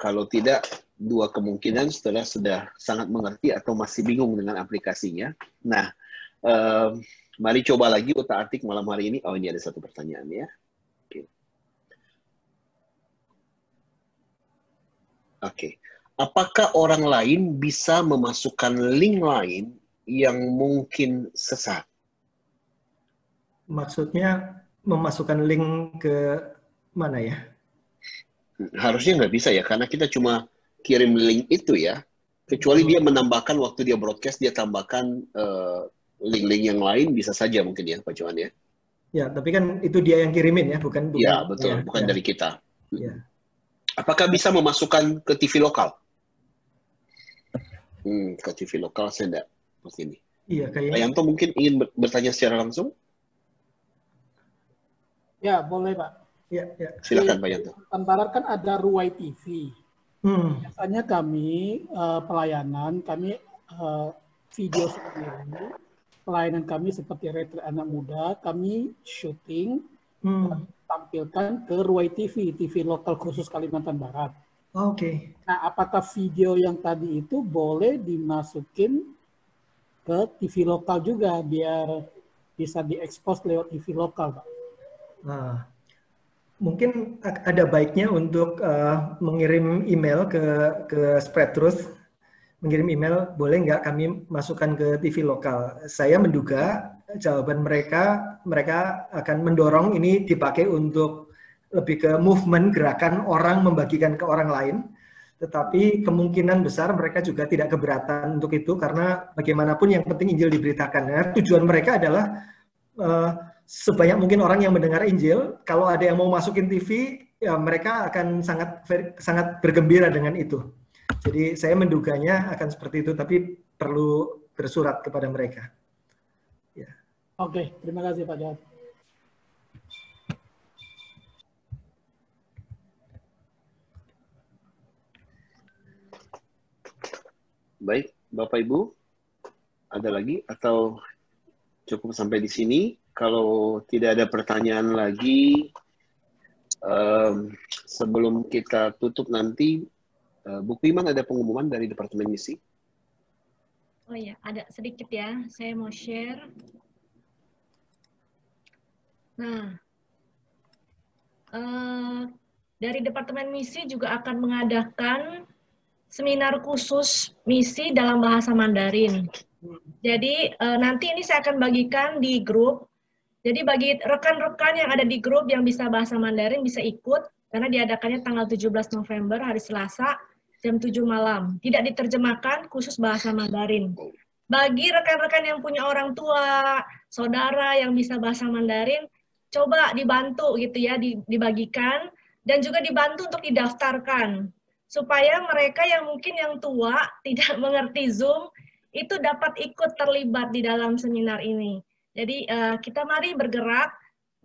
Kalau tidak, dua kemungkinan saudara sudah sangat mengerti atau masih bingung dengan aplikasinya. Nah, mari coba lagi utak-atik malam hari ini. Oh, ini ada satu pertanyaan ya. Oke. Apakah orang lain bisa memasukkan link lain yang mungkin sesat? Maksudnya memasukkan link ke mana ya? Harusnya nggak bisa ya, karena kita cuma kirim link itu ya. Kecuali dia menambahkan waktu dia broadcast, dia tambahkan link-link yang lain, bisa saja mungkin ya Pak Johan ya. Ya, tapi kan itu dia yang kirimin ya, bukan. Ya, betul, bukan dari kita. Ya. Apakah bisa memasukkan ke TV lokal? Ke TV lokal saya enggak seperti ini. Iya, kayaknya. Pak Yanto mungkin ingin bertanya secara langsung? Ya, boleh Pak. Ya, ya. Silakan Pak Yanto. Kalimantan Barat kan ada Ruwai TV. Biasanya kami pelayanan, kami video sendiri, pelayanan kami seperti retret anak muda, kami syuting, tampilkan ke Ruwai TV, TV lokal khusus Kalimantan Barat. Oke. Nah, apakah video yang tadi itu boleh dimasukin ke TV lokal juga biar bisa diekspos lewat TV lokal, Pak? Nah, mungkin ada baiknya untuk mengirim email ke Spread Truth. Mengirim email, boleh nggak kami masukkan ke TV lokal? Saya menduga jawaban mereka akan mendorong ini dipakai untuk lebih ke movement, gerakan orang membagikan ke orang lain. Tetapi kemungkinan besar mereka juga tidak keberatan untuk itu, karena bagaimanapun yang penting Injil diberitakan. Nah, tujuan mereka adalah sebanyak mungkin orang yang mendengar Injil. Kalau ada yang mau masukin TV, ya mereka akan sangat bergembira dengan itu. Jadi saya menduganya akan seperti itu, tapi perlu bersurat kepada mereka. Ya. Oke, terima kasih Pak Jawab. Baik, Bapak Ibu, ada lagi atau cukup sampai di sini? Kalau tidak ada pertanyaan lagi, sebelum kita tutup nanti, Bu Iman ada pengumuman dari Departemen Misi? Oh iya, ada sedikit ya. Saya mau share. Nah, dari Departemen Misi juga akan mengadakan seminar khusus misi dalam bahasa Mandarin. Jadi nanti ini saya akan bagikan di grup. Jadi bagi rekan-rekan yang ada di grup yang bisa bahasa Mandarin bisa ikut, karena diadakannya tanggal 17 November, hari Selasa, jam 7 malam. Tidak diterjemahkan, khusus bahasa Mandarin. Bagi rekan-rekan yang punya orang tua, saudara yang bisa bahasa Mandarin, coba dibantu gitu ya, dibagikan, dan juga dibantu untuk didaftarkan. Supaya mereka yang mungkin yang tua, tidak mengerti Zoom, itu dapat ikut terlibat di dalam seminar ini. Jadi kita mari bergerak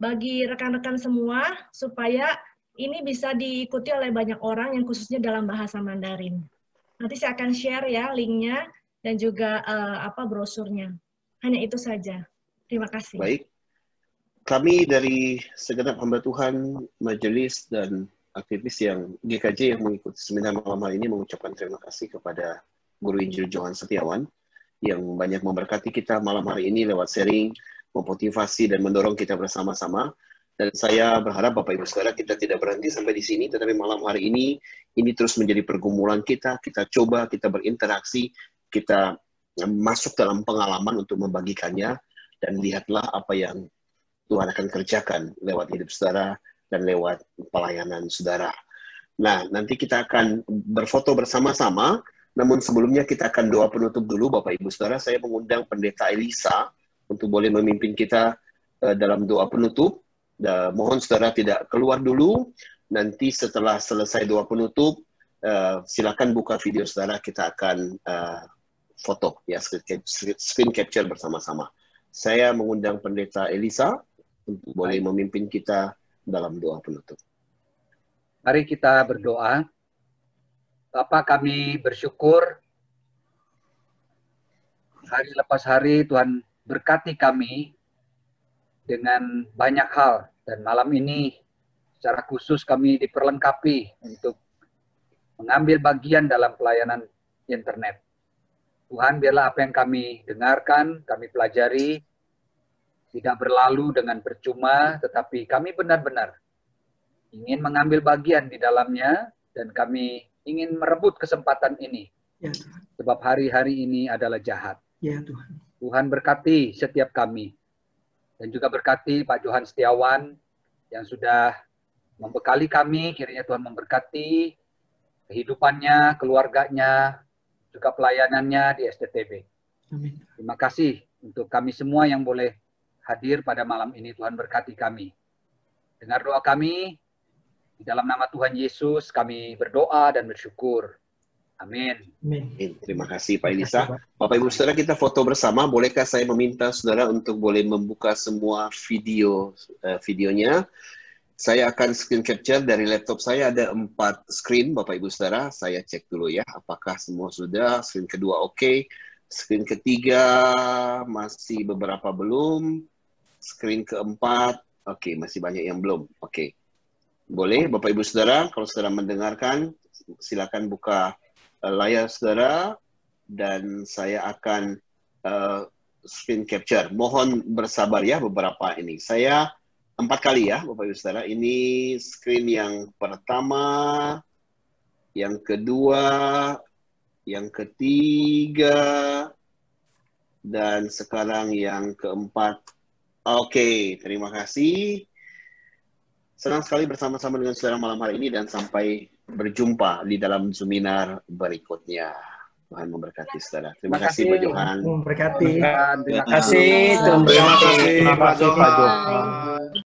bagi rekan-rekan semua, supaya ini bisa diikuti oleh banyak orang yang khususnya dalam bahasa Mandarin. Nanti saya akan share ya linknya dan juga brosurnya. Hanya itu saja. Terima kasih. Baik. Kami dari segenap hamba Tuhan, majelis dan aktivis yang GKJ yang mengikuti seminar malam hari ini mengucapkan terima kasih kepada Guru Injil Johan Setiawan yang banyak memberkati kita malam hari ini lewat sharing, memotivasi dan mendorong kita bersama-sama. Dan saya berharap Bapak Ibu Saudara kita tidak berhenti sampai di sini, tetapi malam hari ini terus menjadi pergumulan kita coba, kita berinteraksi, kita masuk dalam pengalaman untuk membagikannya, dan lihatlah apa yang Tuhan akan kerjakan lewat hidup saudara dan lewat pelayanan saudara. Nah, nanti kita akan berfoto bersama-sama, namun sebelumnya kita akan doa penutup dulu Bapak Ibu Saudara. Saya mengundang Pendeta Elisa untuk boleh memimpin kita dalam doa penutup. Mohon saudara tidak keluar dulu. Nanti setelah selesai doa penutup, silakan buka video saudara, kita akan foto, ya, screen capture bersama-sama. Saya mengundang Pendeta Elisa untuk boleh memimpin kita dalam doa penutup. Mari kita berdoa. Bapa, kami bersyukur hari lepas hari Tuhan berkati kami dengan banyak hal, dan malam ini secara khusus kami diperlengkapi untuk mengambil bagian dalam pelayanan internet. Tuhan, biarlah apa yang kami dengarkan, kami pelajari, tidak berlalu dengan percuma, tetapi kami benar-benar ingin mengambil bagian di dalamnya, dan kami ingin merebut kesempatan ini. Ya, Tuhan. Sebab hari-hari ini adalah jahat. Ya, Tuhan. Tuhan berkati setiap kami. Dan juga berkati Pak Johan Setiawan yang sudah membekali kami, kiranya Tuhan memberkati kehidupannya, keluarganya, juga pelayanannya di STTB. Amin. Terima kasih untuk kami semua yang boleh hadir pada malam ini. Tuhan berkati kami. Dengar doa kami. Di dalam nama Tuhan Yesus kami berdoa dan bersyukur. Amin. Amin. Terima kasih Pak Elisa. Bapak Ibu Saudara, kita foto bersama. Bolehkah saya meminta saudara untuk boleh membuka semua videonya? Saya akan screen capture dari laptop saya, ada 4 screen, Bapak Ibu Saudara. Saya cek dulu ya, apakah semua sudah. Screen kedua oke. Screen ketiga masih beberapa belum. Screen keempat, oke, masih banyak yang belum. Oke. Boleh, Bapak Ibu Saudara, kalau saudara mendengarkan, silakan buka layar saudara, dan saya akan screen capture. Mohon bersabar ya beberapa ini. Saya 4 kali ya, Bapak Ibu Saudara. Ini screen yang pertama, yang kedua, yang ketiga, dan sekarang yang keempat. Oke, terima kasih. Senang sekali bersama-sama dengan saudara malam hari ini, dan sampai berjumpa di dalam seminar berikutnya. Tuhan memberkati saudara. Terima kasih Pak Johan. Memberkati. Terima kasih. Terima kasih Pak Johan.